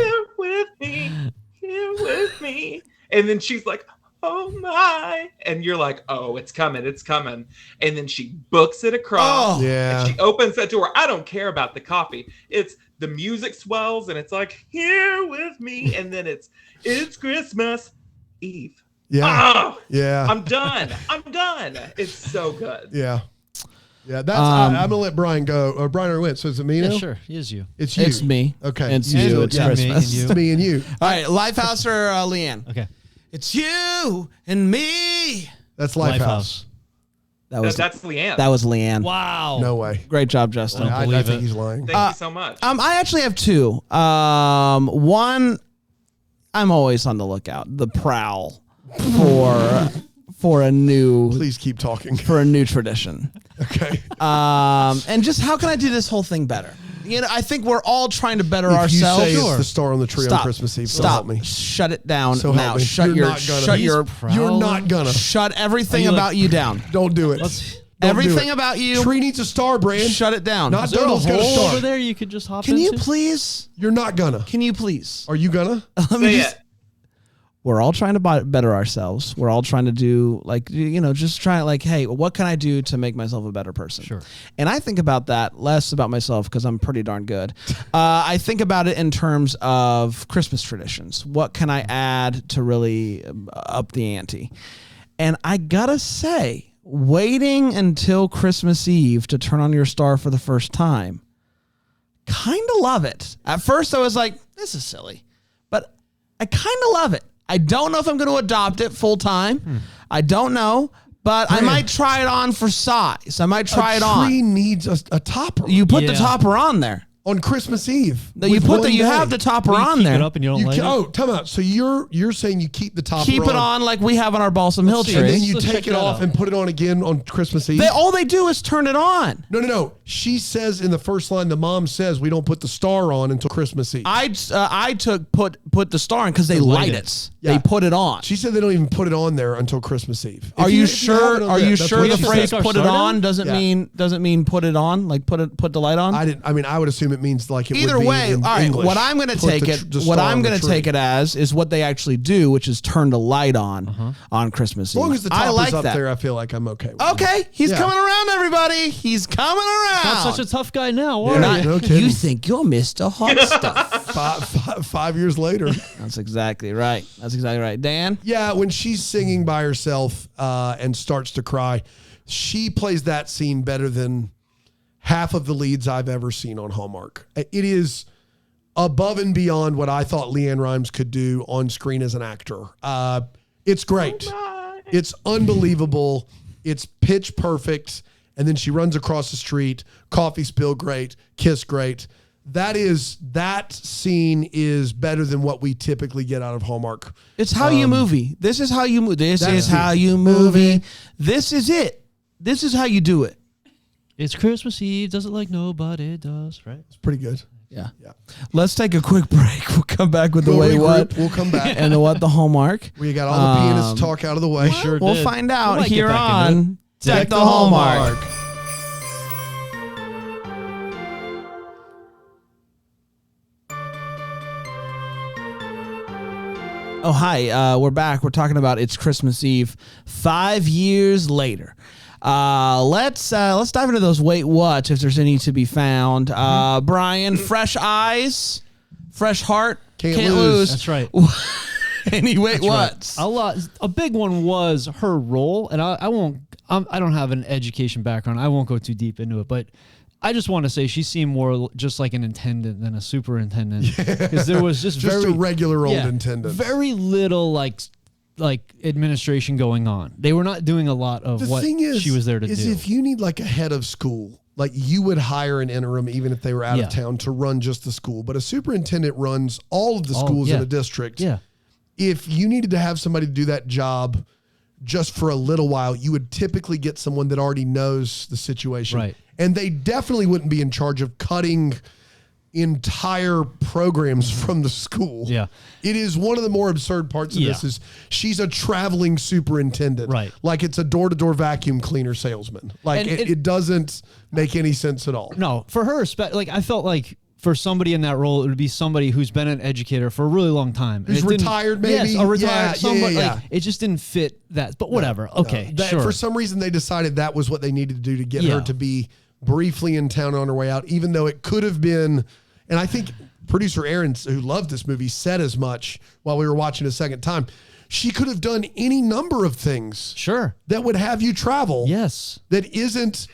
Speaker 4: Here with me. And then she's like, oh my. And you're like, oh, it's coming. And then she books it across.
Speaker 1: Oh.
Speaker 3: Yeah.
Speaker 4: And she opens that door. I don't care about the coffee. It's the music swells and it's like, here with me. And then it's Christmas Eve.
Speaker 3: Yeah.
Speaker 4: Oh,
Speaker 3: Yeah.
Speaker 4: I'm done. It's so good.
Speaker 3: Yeah. Yeah. That's. I'm gonna let Brian go. Brian or Wentz. So is it me now?
Speaker 2: Yeah, sure. It is you.
Speaker 3: It's you.
Speaker 1: It's me.
Speaker 3: Okay.
Speaker 1: It's
Speaker 3: You.
Speaker 1: you. It's
Speaker 3: Yeah.
Speaker 2: Me and
Speaker 1: Christmas.
Speaker 2: you.
Speaker 3: It's me and you.
Speaker 1: All right, Lifehouse or Leanne?
Speaker 2: Okay.
Speaker 1: It's you and me.
Speaker 3: That's Lifehouse.
Speaker 4: That's Leanne.
Speaker 1: That was Leanne.
Speaker 2: Wow.
Speaker 3: No way.
Speaker 1: Great job, Justin.
Speaker 2: Don't
Speaker 3: I
Speaker 2: believe
Speaker 3: think
Speaker 2: it.
Speaker 3: he's lying.
Speaker 4: Thank you so much.
Speaker 1: I actually have two. One, I'm always on the lookout. The Prowl for a new
Speaker 3: Please keep talking.
Speaker 1: tradition.
Speaker 3: Okay.
Speaker 1: And just how can I do this whole thing better? You know, I think we're all trying to better
Speaker 3: If
Speaker 1: ourselves.
Speaker 3: you say it's the star on the tree on
Speaker 1: Stop.
Speaker 3: Christmas Eve, so
Speaker 1: Stop.
Speaker 3: help me.
Speaker 1: Shut it down
Speaker 3: So help
Speaker 1: now.
Speaker 3: me.
Speaker 1: Shut
Speaker 3: You're
Speaker 1: your
Speaker 3: not gonna.
Speaker 1: shut your
Speaker 3: You're not gonna.
Speaker 1: shut everything
Speaker 2: Are you
Speaker 1: about you down.
Speaker 3: Don't do it.
Speaker 2: Let's-
Speaker 3: Don't do
Speaker 1: Everything
Speaker 3: it.
Speaker 1: about you.
Speaker 3: Tree needs a star, Brand.
Speaker 1: Shut it down.
Speaker 3: Not
Speaker 2: Is there a
Speaker 3: Donald's gonna
Speaker 2: hole
Speaker 3: star.
Speaker 2: over there you could just hop
Speaker 1: Can
Speaker 2: into?
Speaker 1: you please?
Speaker 3: You're not gonna.
Speaker 1: Can you please?
Speaker 3: Are you gonna?
Speaker 1: Let me
Speaker 4: Say
Speaker 1: just.
Speaker 4: it.
Speaker 1: We're all trying to better ourselves. We're all trying to do just try like, hey, what can I do to make myself a better person?
Speaker 2: Sure.
Speaker 1: And I think about that less about myself because I'm pretty darn good. I think about it in terms of Christmas traditions. What can I add to really up the ante? And I gotta say, waiting until Christmas Eve to turn on your star for the first time, kind of love it. At first, I was like, this is silly. But I kind of love it. I don't know if I'm going to adopt it full time. I don't know, but I might try it on for size. I might try it on.
Speaker 3: Tree needs a topper.
Speaker 1: You put the
Speaker 2: Yeah.
Speaker 1: topper on there.
Speaker 3: on Christmas Eve.
Speaker 1: No, you
Speaker 3: with
Speaker 1: put
Speaker 3: one
Speaker 1: you
Speaker 3: day.
Speaker 1: have the topper
Speaker 2: Well, you
Speaker 1: on
Speaker 2: keep
Speaker 1: there.
Speaker 2: it up and you don't light it?
Speaker 3: Oh, time out. So you're saying you keep the topper
Speaker 1: Keep it on like we have on our Balsam Hill
Speaker 2: see.
Speaker 3: and then
Speaker 1: tree.
Speaker 3: you
Speaker 2: Let's
Speaker 3: take
Speaker 2: check
Speaker 3: it
Speaker 2: that
Speaker 3: off
Speaker 2: out.
Speaker 3: and put it on again on Christmas Eve.
Speaker 1: All they do is turn it on.
Speaker 3: No. She says in the first line, the mom says we don't put the star on until Christmas Eve.
Speaker 1: I put the star in because they light it.
Speaker 3: Yeah.
Speaker 1: They put it on.
Speaker 3: She said they don't even put it on there until Christmas Eve.
Speaker 1: Are
Speaker 3: If
Speaker 1: you
Speaker 3: if have
Speaker 1: sure?
Speaker 3: it on
Speaker 1: Are
Speaker 3: there,
Speaker 1: you
Speaker 3: that's
Speaker 1: sure
Speaker 3: what
Speaker 1: the
Speaker 3: she
Speaker 1: phrase
Speaker 3: said.
Speaker 1: "put it
Speaker 2: Star
Speaker 1: on"
Speaker 2: down?
Speaker 1: doesn't mean put it on? Like put the light on.
Speaker 3: I would assume it means like it
Speaker 1: Either
Speaker 3: would be
Speaker 1: way,
Speaker 3: in
Speaker 1: all right.
Speaker 3: English.
Speaker 1: What I'm going to
Speaker 3: Put
Speaker 1: take
Speaker 3: the
Speaker 1: it.
Speaker 3: tr- the
Speaker 1: What
Speaker 3: star
Speaker 1: I'm
Speaker 3: on the
Speaker 1: going to
Speaker 3: tree.
Speaker 1: take it as is what they actually do, which is turn the light on Christmas
Speaker 3: As long
Speaker 1: Eve.
Speaker 3: as the
Speaker 1: I
Speaker 3: top
Speaker 1: like
Speaker 3: is up
Speaker 1: that.
Speaker 3: there, I feel like I'm okay. With
Speaker 1: Okay, he's
Speaker 3: Yeah.
Speaker 1: coming around, everybody. He's coming around.
Speaker 2: Not such a tough guy now.
Speaker 3: Yeah,
Speaker 2: Are
Speaker 3: not-
Speaker 2: you?
Speaker 3: no kidding.
Speaker 1: You think you're Mr. Hot Stuff?
Speaker 3: 5 years later.
Speaker 1: That's exactly right. That's exactly right. Dan?
Speaker 3: Yeah, when she's singing by herself and starts to cry, she plays that scene better than half of the leads I've ever seen on Hallmark. It is above and beyond what I thought Leanne Rimes could do on screen as an actor. It's great. It's unbelievable. It's pitch perfect. And then she runs across the street. Coffee spill great. Kiss great. That scene is better than what we typically get out of Hallmark.
Speaker 1: It's how you movie. This is how you move. This
Speaker 3: That's
Speaker 1: is
Speaker 3: it.
Speaker 1: how you movie. This is it. This is how you do it.
Speaker 2: It's Christmas Eve. Does it like nobody does, right?
Speaker 3: It's pretty good.
Speaker 1: Yeah.
Speaker 3: Yeah.
Speaker 1: Let's take a quick break. We'll come back with the
Speaker 3: We'll
Speaker 1: way what
Speaker 3: regroup. We'll come back.
Speaker 1: and the what the Hallmark.
Speaker 3: We got all the pianist talk out of the way.
Speaker 2: Sure
Speaker 1: We'll
Speaker 2: did.
Speaker 1: find
Speaker 2: We
Speaker 1: out
Speaker 2: might get
Speaker 1: here
Speaker 2: back into
Speaker 1: on Deck the Hallmark. Oh, hi. We're back. We're talking about It's Christmas Eve 5 years later. Let's dive into those wait what if there's any to be found. Brian, fresh eyes, fresh heart.
Speaker 3: Can't lose.
Speaker 2: That's right.
Speaker 6: Anyway, what?
Speaker 2: A big one was her role, and I don't have an education background. I won't go too deep into it, but I just want to say she seemed more just like an attendant than a superintendent, because there was just
Speaker 3: Just
Speaker 2: very
Speaker 3: a regular old attendant.
Speaker 2: very little like administration going on. They were not doing a lot of what she was there to do.
Speaker 3: If you need like a head of school, like you would hire an interim even if they were out of town to run just the school, but a superintendent runs all of the schools in a district.
Speaker 2: Yeah.
Speaker 3: If you needed to have somebody to do that job just for a little while, you would typically get someone that already knows the situation.
Speaker 2: Right.
Speaker 3: And they definitely wouldn't be in charge of cutting entire programs from the school.
Speaker 2: Yeah.
Speaker 3: It is one of the more absurd parts of this is she's a traveling superintendent.
Speaker 2: Right.
Speaker 3: Like it's a door-to-door vacuum cleaner salesman. Like it doesn't make any sense at all.
Speaker 2: No, for her, like I felt like for somebody in that role, it would be somebody who's been an educator for a really long time.
Speaker 3: Who's retired, maybe?
Speaker 2: Yes, a retired somebody.
Speaker 3: Yeah.
Speaker 2: Like, it just didn't fit that. But whatever. Okay,
Speaker 3: That-
Speaker 2: sure.
Speaker 3: For some reason, they decided that was what they needed to do to get her to be briefly in town on her way out, even though it could have been. And I think producer Aaron, who loved this movie, said as much while we were watching a second time. She could have done any number of things.
Speaker 2: Sure.
Speaker 3: That would have you travel.
Speaker 2: Yes.
Speaker 3: That isn't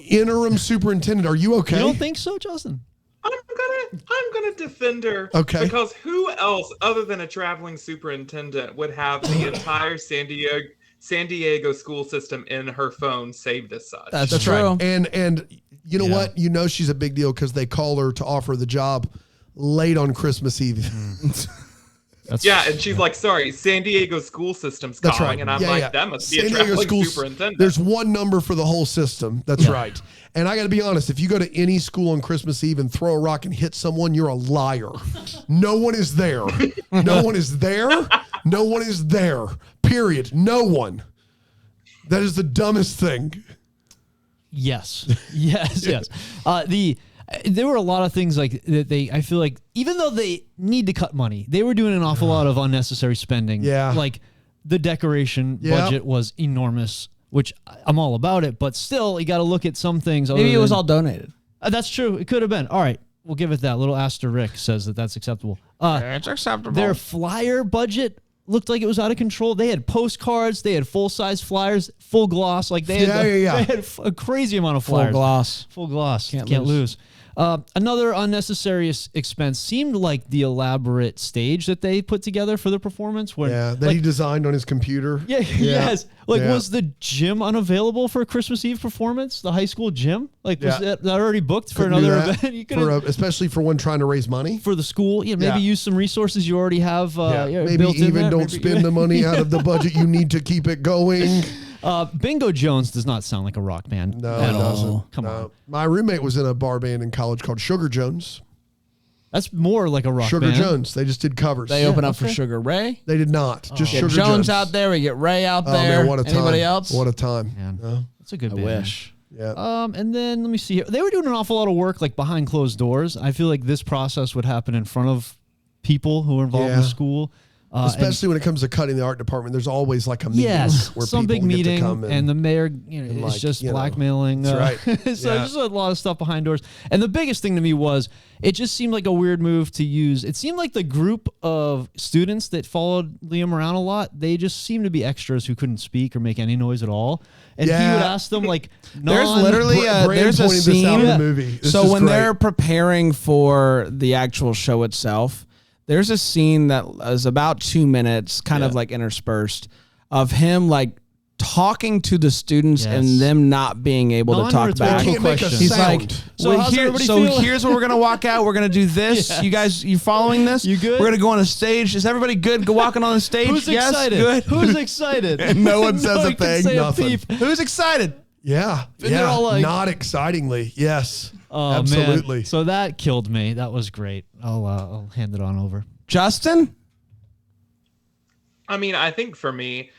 Speaker 3: interim superintendent. Are you okay?
Speaker 2: You don't think so, Justin?
Speaker 4: I'm gonna defend her.
Speaker 3: Okay.
Speaker 4: Because who else other than a traveling superintendent would have the entire San Diego school system in her phone saved as such?
Speaker 6: That's true.
Speaker 3: Right. And you know what? You know she's a big deal because they call her to offer the job late on Christmas Eve.
Speaker 4: And she's like, sorry, San Diego school system's
Speaker 3: That's
Speaker 4: calling.
Speaker 3: right.
Speaker 4: And I'm that must be
Speaker 3: San
Speaker 4: a
Speaker 3: Diego
Speaker 4: traveling
Speaker 3: schools,
Speaker 4: superintendent.
Speaker 3: There's one number for the whole system. That's right. And I got to be honest, if you go to any school on Christmas Eve and throw a rock and hit someone, you're a liar. No one is there. No one is there. No one is there. Period. No one. That is the dumbest thing.
Speaker 2: Yes. Yes. There were a lot of things like that I feel like even though they need to cut money, they were doing an awful lot of unnecessary spending.
Speaker 3: Yeah.
Speaker 2: Like the decoration budget was enormous, which I'm all about it, but still you got to look at some things.
Speaker 6: Maybe it was all donated.
Speaker 2: That's true. It could have been. All right. We'll give it that. Little asterisk says that that's acceptable.
Speaker 6: It's acceptable.
Speaker 2: Their flyer budget looked like it was out of control. They had postcards. They had full-size flyers, full gloss. Like they had, they had a crazy amount of flyers.
Speaker 6: Full gloss.
Speaker 2: Can't lose. Another unnecessary expense seemed like the elaborate stage that they put together for the performance. Where,
Speaker 3: that he designed on his computer.
Speaker 2: Yes. Was the gym unavailable for a Christmas Eve performance? The high school gym? Was that already booked for another event? You could
Speaker 3: especially for one trying to raise money
Speaker 2: for the school. Maybe use some resources you already have.
Speaker 3: Maybe
Speaker 2: built in
Speaker 3: even
Speaker 2: there.
Speaker 3: don't spend the money out of the budget you need to keep it going.
Speaker 2: Bingo Jones does not sound like a rock band.
Speaker 3: No,
Speaker 2: at
Speaker 3: it
Speaker 2: all.
Speaker 3: doesn't.
Speaker 2: Come on.
Speaker 3: My roommate was in a bar band in college called Sugar Jones.
Speaker 2: That's more like a rock
Speaker 3: Sugar
Speaker 2: band.
Speaker 3: Jones. They just did covers.
Speaker 6: They open up for Sugar Ray.
Speaker 3: They did not. Just
Speaker 6: Get
Speaker 3: Sugar
Speaker 6: Jones out there. We get Ray out there.
Speaker 3: Man, what a time.
Speaker 6: Anybody else?
Speaker 3: What a time.
Speaker 2: Man, that's a good
Speaker 6: I
Speaker 2: band.
Speaker 6: wish.
Speaker 3: Yeah.
Speaker 2: And then let me see here. They were doing an awful lot of work like behind closed doors. I feel like this process would happen in front of people who are involved in the school.
Speaker 3: Especially when it comes to cutting the art department, there's always like a meeting where
Speaker 2: some
Speaker 3: people
Speaker 2: big
Speaker 3: get
Speaker 2: meeting,
Speaker 3: to come
Speaker 2: and the mayor, is just blackmailing.
Speaker 3: That's right.
Speaker 2: So just a lot of stuff behind doors. And the biggest thing to me was it just seemed like a weird move to use. It seemed like the group of students that followed Liam around a lot, they just seemed to be extras who couldn't speak or make any noise at all. And he would ask them like,
Speaker 6: there's literally there's a scene.
Speaker 3: in the movie.
Speaker 6: So when they're preparing for the actual show itself, there's a scene that is about 2 minutes, kind of like interspersed, of him like talking to the students and them not being able to talk back.
Speaker 3: Can't make a
Speaker 6: He's
Speaker 3: sound.
Speaker 6: like,
Speaker 2: So how's everybody feel?
Speaker 6: here's what we're gonna walk out. We're gonna do this. You guys, you following this?
Speaker 2: You good?
Speaker 6: We're gonna go on a stage. Is everybody good? Go walking on the stage.
Speaker 2: Who's
Speaker 6: yes,
Speaker 2: excited?
Speaker 6: good.
Speaker 2: Who's excited?
Speaker 3: And no one says a
Speaker 2: can
Speaker 3: thing,
Speaker 2: say
Speaker 3: nothing.
Speaker 2: peep.
Speaker 6: Who's excited?
Speaker 3: Yeah.
Speaker 2: they're all like-
Speaker 3: not excitingly. Yes.
Speaker 2: Oh,
Speaker 3: absolutely.
Speaker 2: Man. So that killed me. That was great. I'll hand it on over.
Speaker 6: Justin?
Speaker 4: I mean, I think for me,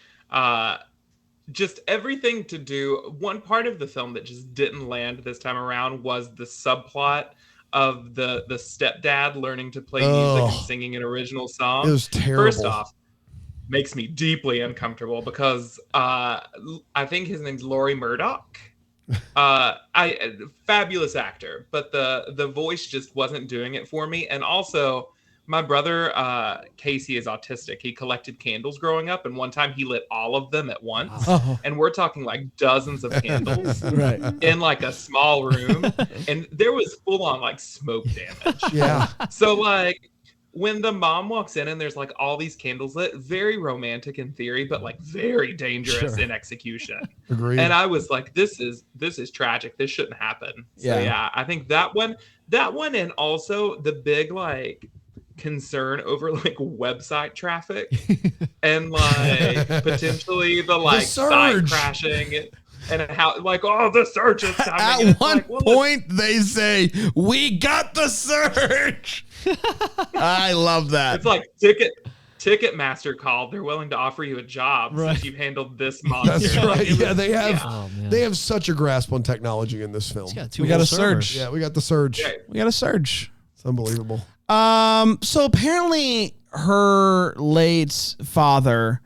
Speaker 4: just everything to do. One part of the film that just didn't land this time around was the subplot of the stepdad learning to play music and singing an original song.
Speaker 3: It was terrible.
Speaker 4: First off, makes me deeply uncomfortable because I think his name's Laurie Murdoch. Fabulous actor, but the voice just wasn't doing it for me. And also, My brother, Casey, is autistic. He collected candles growing up, and one time he lit all of them at once.
Speaker 1: Oh.
Speaker 4: And we're talking like dozens of candles
Speaker 1: Right.
Speaker 4: in like a small room. And there was full on like smoke damage.
Speaker 3: Yeah.
Speaker 4: So like when the mom walks in and there's like all these candles lit, very romantic in theory, but like very dangerous in execution.
Speaker 3: Agreed.
Speaker 4: And I was like, this is tragic. This shouldn't happen. So yeah, I think that one, and also the big like concern over like website traffic and like potentially the like site crashing and how like the search is coming.
Speaker 6: At one point they say, "We got the surge." I love that.
Speaker 4: It's like Ticketmaster called. They're willing to offer you a job since you've handled this monster.
Speaker 3: That's right. Yeah, they have
Speaker 2: Oh, man.
Speaker 3: they have such a grasp on technology in this film.
Speaker 1: We got a surge.
Speaker 3: Yeah, we got the surge.
Speaker 4: Yeah.
Speaker 1: We got a surge.
Speaker 3: It's unbelievable.
Speaker 1: So apparently her late father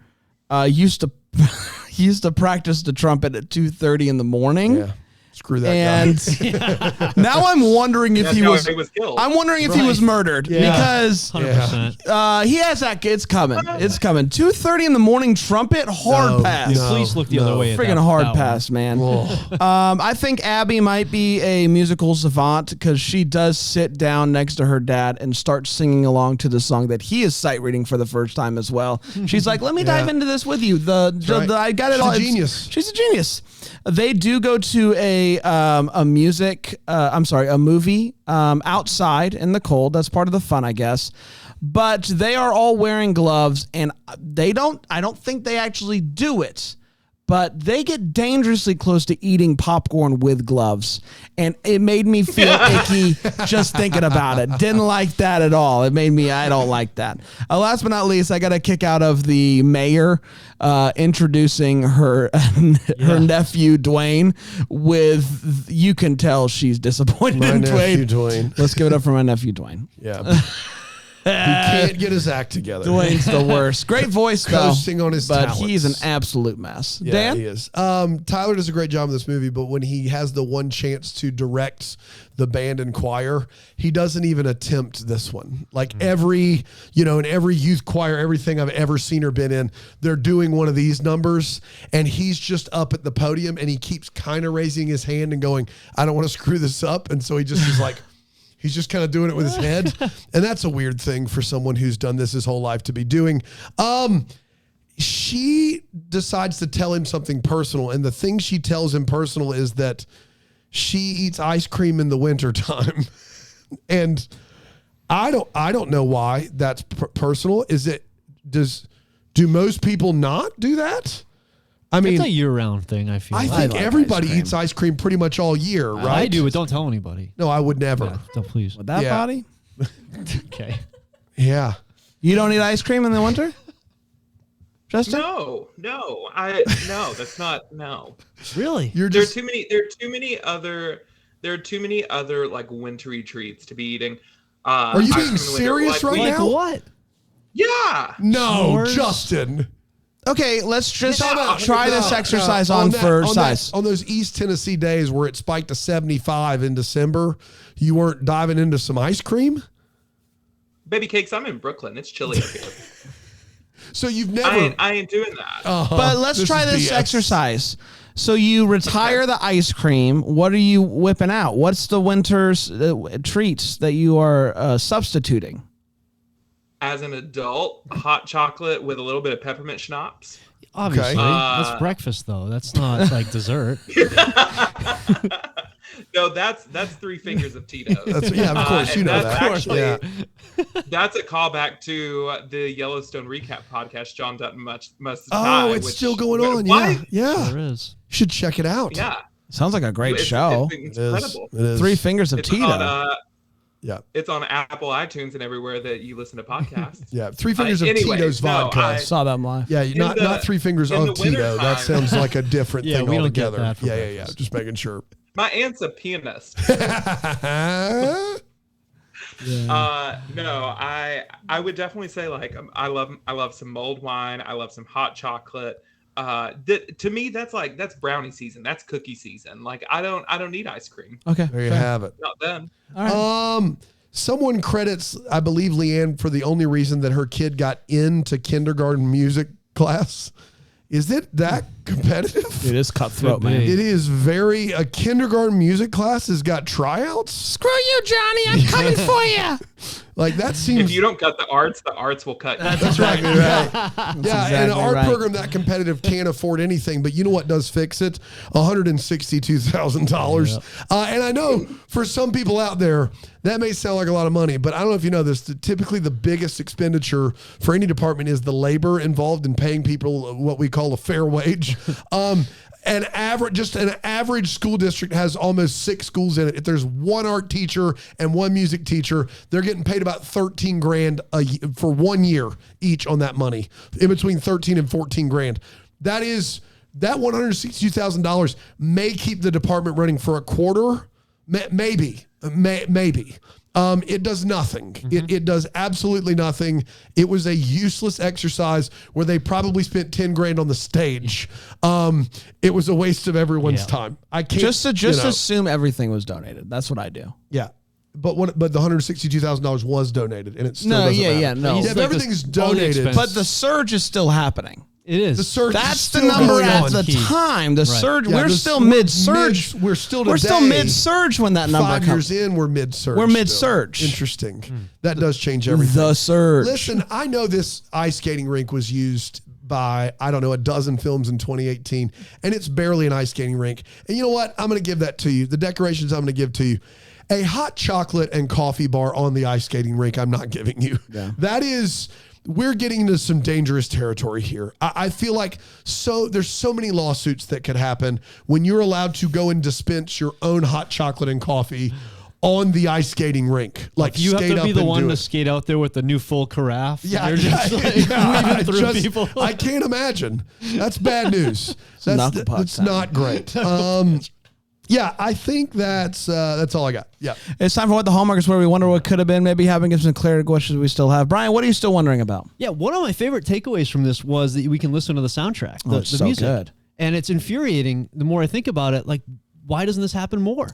Speaker 1: used to practice the trumpet at 2:30 in the morning.
Speaker 3: Yeah. Screw that
Speaker 1: And now I'm wondering if
Speaker 4: That's
Speaker 1: he
Speaker 4: how
Speaker 1: was.
Speaker 4: he was killed.
Speaker 1: I'm wondering if he was murdered because
Speaker 2: 100%.
Speaker 1: he has that. It's coming. It's coming. 2:30 in the morning. Trumpet. Hard pass.
Speaker 3: no.
Speaker 2: Please look the other way. At
Speaker 1: Friggin'
Speaker 2: that
Speaker 1: hard
Speaker 2: one.
Speaker 1: pass, man. I think Abby might be a musical savant because she does sit down next to her dad and start singing along to the song that he is sight reading for the first time as well. She's like, "Let me dive into this with you." I got it
Speaker 3: She's
Speaker 1: all.
Speaker 3: a genius.
Speaker 1: She's a genius. They do go to a movie outside in the cold. That's part of the fun, I guess. But they are all wearing gloves, and I don't think they actually do it, but they get dangerously close to eating popcorn with gloves. And it made me feel icky just thinking about it. Didn't like that at all. It made me, I don't like that. Last but not least, I got a kick out of the mayor introducing her nephew, Dwayne, with, you can tell she's disappointed
Speaker 3: My
Speaker 1: in
Speaker 3: nephew,
Speaker 1: Dwayne.
Speaker 3: Dwayne.
Speaker 1: Let's give it up for my nephew, Dwayne.
Speaker 3: Yeah. He can't get his act together.
Speaker 1: Dwayne's the worst. Great voice, though.
Speaker 3: Coasting on his
Speaker 1: but
Speaker 3: talents.
Speaker 1: he's an absolute mess.
Speaker 3: Yeah,
Speaker 1: Dan?
Speaker 3: he is. Tyler does a great job in this movie, but when he has the one chance to direct the band and choir, he doesn't even attempt this one. Like in every youth choir, everything I've ever seen or been in, they're doing one of these numbers, and he's just up at the podium, and he keeps kind of raising his hand and going, "I don't want to screw this up," and so he just is like. He's just kind of doing it with his head. And that's a weird thing for someone who's done this his whole life to be doing. She decides to tell him something personal. And the thing she tells him personal is that she eats ice cream in the wintertime. And I don't know why that's personal. Do most people not do that? I mean,
Speaker 2: It's a year-round thing, I feel.
Speaker 3: I think everybody eats ice cream pretty much all year, right?
Speaker 2: I do, but don't tell anybody.
Speaker 3: No, I would never.
Speaker 2: Yeah, don't please.
Speaker 1: With that
Speaker 3: Yeah.
Speaker 1: body?
Speaker 2: Okay.
Speaker 3: Yeah.
Speaker 1: You don't eat ice cream in the winter? Justin?
Speaker 4: No, that's not no.
Speaker 2: Really?
Speaker 3: You're
Speaker 4: There are
Speaker 3: just
Speaker 4: too many other like wintry treats to be eating.
Speaker 3: Are you
Speaker 4: ice
Speaker 3: being
Speaker 4: cream in the winter,
Speaker 3: serious right
Speaker 2: Like
Speaker 3: now?
Speaker 2: what?
Speaker 4: Yeah.
Speaker 3: No,
Speaker 2: S'mores?
Speaker 3: Justin.
Speaker 1: Okay, let's just
Speaker 3: No,
Speaker 1: try this
Speaker 3: no,
Speaker 1: exercise
Speaker 3: no.
Speaker 1: on
Speaker 3: that-
Speaker 1: for
Speaker 3: on
Speaker 1: size.
Speaker 3: that- on those East Tennessee days where it spiked to 75 in December, you weren't diving into some ice cream?
Speaker 4: Baby cakes, I'm in Brooklyn. It's chilly up here.
Speaker 3: So you've never...
Speaker 4: I ain't doing that.
Speaker 1: But let's try
Speaker 3: is
Speaker 1: this
Speaker 3: BS.
Speaker 1: exercise. So you retire the ice cream. What are you whipping out? What's the winter's treats that you are substituting?
Speaker 4: As an adult, hot chocolate with a little bit of peppermint schnapps.
Speaker 2: Obviously. That's breakfast, though. That's not like dessert.
Speaker 4: No, that's 3 fingers of Tito's.
Speaker 3: Yeah, of course, you
Speaker 4: and
Speaker 3: know
Speaker 4: that's
Speaker 3: that.
Speaker 4: actually-
Speaker 3: Yeah.
Speaker 4: That's a callback to the Yellowstone recap podcast John Dutton must
Speaker 3: Oh,
Speaker 4: die,
Speaker 3: it's
Speaker 4: which-
Speaker 3: still going on.
Speaker 4: Why?
Speaker 3: Yeah.
Speaker 2: There is.
Speaker 3: You should check it out.
Speaker 4: Yeah.
Speaker 1: Sounds like a great show.
Speaker 4: It's
Speaker 3: It is.
Speaker 4: incredible.
Speaker 3: It is.
Speaker 1: 3 fingers of
Speaker 4: It's
Speaker 1: Tito.
Speaker 4: on,
Speaker 3: Yeah.
Speaker 4: it's on Apple iTunes and everywhere that you listen to podcasts.
Speaker 3: Yeah. 3 fingers of
Speaker 4: anyways,
Speaker 3: Tito's
Speaker 4: no,
Speaker 3: vodka.
Speaker 4: I-
Speaker 1: Saw them live.
Speaker 3: Yeah, not
Speaker 4: the-
Speaker 3: 3 fingers
Speaker 4: in
Speaker 3: of
Speaker 4: the
Speaker 3: Tito.
Speaker 4: wintertime-
Speaker 3: That sounds like a different
Speaker 2: Yeah,
Speaker 3: thing
Speaker 2: we don't get
Speaker 3: altogether.
Speaker 2: that for
Speaker 3: Yeah.
Speaker 2: breakfast.
Speaker 3: Just making sure.
Speaker 4: My aunt's a pianist. No, I would definitely say like I love some mulled wine. I love some hot chocolate. To me, that's brownie season. That's cookie season. Like I don't need ice cream.
Speaker 1: Okay.
Speaker 3: There you have it.
Speaker 4: Not then.
Speaker 1: All right.
Speaker 3: Someone credits, I believe, Leanne for the only reason that her kid got into kindergarten music class. Is it that competitive?
Speaker 1: It is cutthroat, man.
Speaker 3: It is a kindergarten music class has got tryouts.
Speaker 1: Screw you, Johnny. I'm coming for you.
Speaker 3: Like that seems.
Speaker 4: If you don't cut the arts will cut you.
Speaker 3: That's right. Yeah, and an art
Speaker 1: right.
Speaker 3: program that competitive can't afford anything. But you know what does fix it? $162,000. And I know for some people out there that may sound like a lot of money, but I don't know if you know this. Typically, the biggest expenditure for any department is the labor involved in paying people what we call a fair wage. An average school district has almost 6 schools in it. If there's one art teacher and one music teacher, they're getting paid about $13,000 for 1 year each on that money, in between 13 and 14 grand. That $162,000 may keep the department running for a quarter, maybe. It does nothing. It does absolutely nothing. It was a useless exercise where they probably spent 10 grand on the stage. It was a waste of everyone's time. I can't
Speaker 1: Just assume everything was donated. That's what I do.
Speaker 3: Yeah. But the $162,000 was donated, and it still doesn't matter.
Speaker 1: no.
Speaker 3: If everything's donated,
Speaker 1: But the surge is still happening.
Speaker 2: It is.
Speaker 3: the surge is
Speaker 1: That's the
Speaker 3: still
Speaker 1: number
Speaker 3: going
Speaker 1: at
Speaker 3: on.
Speaker 1: the time. The surge.
Speaker 3: Yeah,
Speaker 1: We're
Speaker 3: this-
Speaker 1: still mid-surge.
Speaker 3: We're still
Speaker 1: mid-surge when that number
Speaker 3: 5
Speaker 1: comes.
Speaker 3: years in, we're mid-surge.
Speaker 1: We're
Speaker 3: still.
Speaker 1: mid-surge.
Speaker 3: Interesting. That does change everything.
Speaker 1: The surge.
Speaker 3: Listen, I know this ice skating rink was used by, I don't know, a dozen films in 2018, and it's barely an ice skating rink. And you know what? I'm going to give that to you. The decorations I'm going to give to you. A hot chocolate and coffee bar on the ice skating rink, I'm not giving you.
Speaker 1: Yeah.
Speaker 3: That is, we're getting into some dangerous territory here. I feel like there's so many lawsuits that could happen when you're allowed to go and dispense your own hot chocolate and coffee on the ice skating rink. Like
Speaker 2: You have
Speaker 3: skate
Speaker 2: to be
Speaker 3: up
Speaker 2: the
Speaker 3: and
Speaker 2: one
Speaker 3: do
Speaker 2: to
Speaker 3: it.
Speaker 2: skate out there with the new full carafe.
Speaker 3: Yeah,
Speaker 2: You're just weaving through people.
Speaker 3: I can't imagine. That's bad news.
Speaker 1: knuckle puck
Speaker 3: That's
Speaker 1: time.
Speaker 3: not great. Yeah, I think that's all I got. Yeah.
Speaker 1: It's time for What the Hallmark is, where we wonder what could have been, maybe having some clarity questions we still have. Brian, what are you still wondering about?
Speaker 2: Yeah, one of my favorite takeaways from this was that we can listen to the soundtrack, the
Speaker 1: it's so
Speaker 2: music.
Speaker 1: good.
Speaker 2: And it's infuriating the more I think about it. Like, why doesn't this happen more?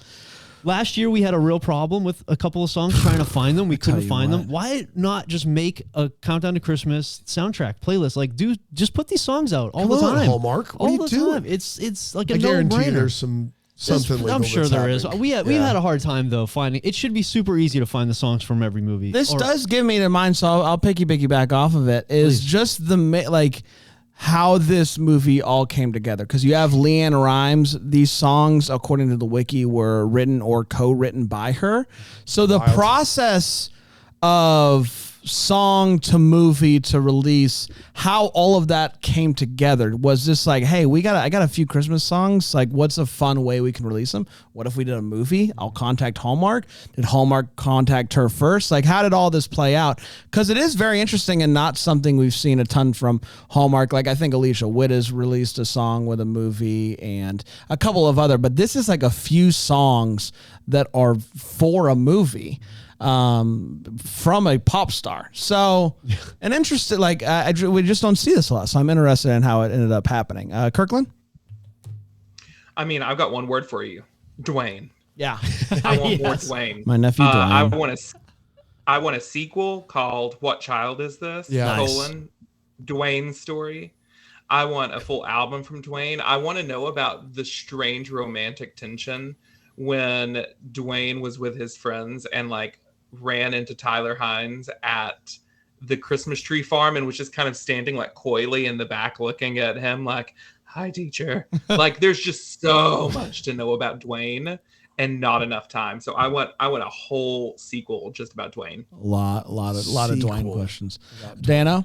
Speaker 2: Last year, we had a real problem with a couple of songs trying to find them. We couldn't
Speaker 1: you
Speaker 2: find
Speaker 1: what.
Speaker 2: them. Why not just make a Countdown to Christmas soundtrack playlist? Like, just put these songs out all the
Speaker 3: Come on,
Speaker 2: time.
Speaker 3: Hallmark. What are you
Speaker 2: all the
Speaker 3: doing?
Speaker 2: time. It's like a
Speaker 3: I guarantee
Speaker 2: no-brainer.
Speaker 3: there's something legal
Speaker 2: I'm sure
Speaker 3: that's
Speaker 2: there is.
Speaker 3: happening.
Speaker 2: We've had a hard time though finding. It should be super easy to find the songs from every movie.
Speaker 1: This does give me to mind, so I'll piggyback off of it, is just how this movie all came together. Because you have Leanne Rimes. These songs, according to the wiki, were written or co-written by her. So the process of song to movie to release, how all of that came together was just like, hey, I got a few Christmas songs. Like, what's a fun way we can release them? What if we did a movie? I'll contact Hallmark. Did Hallmark contact her first? Like, how did all this play out? Because it is very interesting and not something we've seen a ton from Hallmark. Like, I think Alicia Witt has released a song with a movie and a couple of other, but this is like a few songs that are for a movie from a pop star. So an interesting, we just don't see this a lot. So I'm interested in how it ended up happening. Kirkland?
Speaker 4: I mean, I've got one word for you. Dwayne.
Speaker 1: Yeah.
Speaker 4: I want more Dwayne.
Speaker 1: My nephew Dwayne.
Speaker 4: I want a sequel called What Child Is This?
Speaker 3: Yeah.
Speaker 1: Nice.
Speaker 4: Dwayne's story. I want a full album from Dwayne. I want to know about the strange romantic tension when Dwayne was with his friends and ran into Tyler Hines at the Christmas tree farm and was just kind of standing coyly in the back looking at him like, hi, teacher. There's just so much to know about Dwayne and not enough time. So I want a whole sequel just about Dwayne.
Speaker 1: A lot of Dwayne
Speaker 3: Sequel.
Speaker 1: questions. Dano?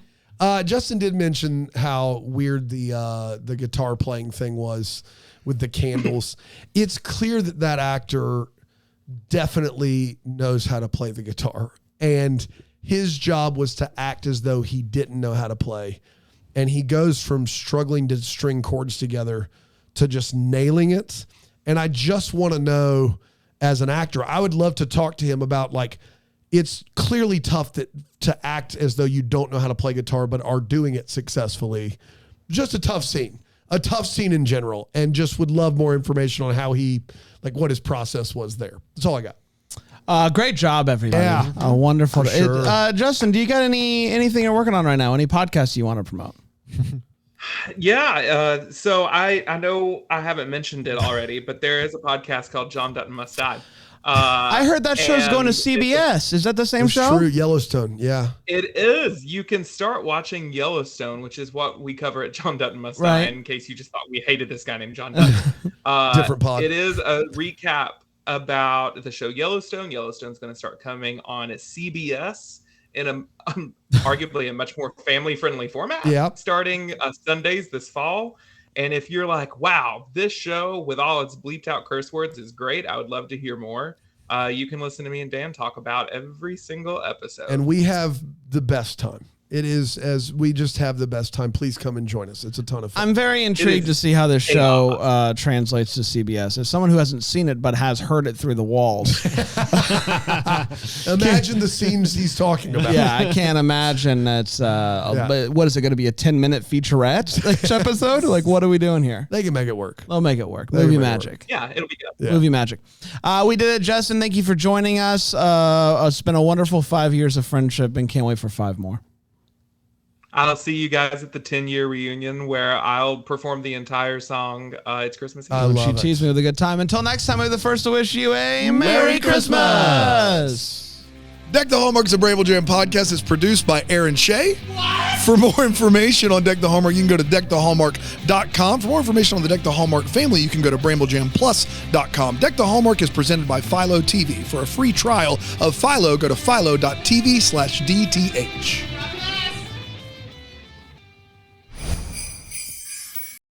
Speaker 3: Justin did mention how weird the guitar playing thing was with the candles. It's clear that actor definitely knows how to play the guitar, and his job was to act as though he didn't know how to play. And he goes from struggling to string chords together to just nailing it. And I just want to know, as an actor, I would love to talk to him about it's clearly tough to act as though you don't know how to play guitar, but are doing it successfully. Just a tough scene in general, and just would love more information on how he, what his process was there. That's all I got.
Speaker 1: Great job, everybody.
Speaker 3: Yeah.
Speaker 1: Wonderful.
Speaker 3: For sure.
Speaker 1: Justin, do you got anything you're working on right now? Any podcasts you want to promote?
Speaker 4: Yeah. So I know I haven't mentioned it already, but there is a podcast called John Dutton Must Die.
Speaker 1: I heard that show's going to
Speaker 4: and
Speaker 1: CBS. Is that the same
Speaker 3: It's
Speaker 1: show?
Speaker 3: true. Yellowstone. Yeah.
Speaker 4: It is. You can start watching Yellowstone, which is what we cover at John Dutton Must Die,
Speaker 1: Right.
Speaker 4: in case you just thought we hated this guy named John Dutton.
Speaker 3: Different pod.
Speaker 4: It is a recap about the show Yellowstone. Yellowstone's going to start coming on CBS in a arguably a much more family-friendly format,
Speaker 3: Yep.
Speaker 4: starting Sundays this fall. And if you're like, wow, this show with all its bleeped out curse words is great, I would love to hear more. You can listen to me and Dan talk about every single episode.
Speaker 3: And we have the best time. It is, as we just have the best time. Please come and join us. It's a ton of fun.
Speaker 1: I'm very intrigued to see how this show translates to CBS. As someone who hasn't seen it but has heard it through the walls,
Speaker 3: Imagine the scenes he's talking about.
Speaker 1: yeah, I can't imagine that's. But what is it going to be, a 10-minute featurette each episode? Like, what are we doing here?
Speaker 3: They can make it work.
Speaker 1: They'll make it work.
Speaker 3: They
Speaker 1: Movie
Speaker 3: can make it
Speaker 1: magic.
Speaker 4: Yeah, it'll be good.
Speaker 3: Yeah.
Speaker 1: Movie magic. We did it, Justin. Thank you for joining us. It's been a wonderful 5 years of friendship, and can't wait for 5 more.
Speaker 4: I'll see you guys at the 10-year reunion where I'll perform the entire song. It's Christmas Eve.
Speaker 3: I love
Speaker 1: She
Speaker 3: it.
Speaker 1: teased me with a good time. Until next time, we're the first to wish you a Merry Christmas.
Speaker 7: Deck the Hallmark's a Bramble Jam podcast is produced by Aaron Shea. For more information on Deck the Hallmark, you can go to deckthehallmark.com. For more information on the Deck the Hallmark family, you can go to bramblejamplus.com. Deck the Hallmark is presented by Philo TV. For a free trial of Philo, go to philo.tv/DTH.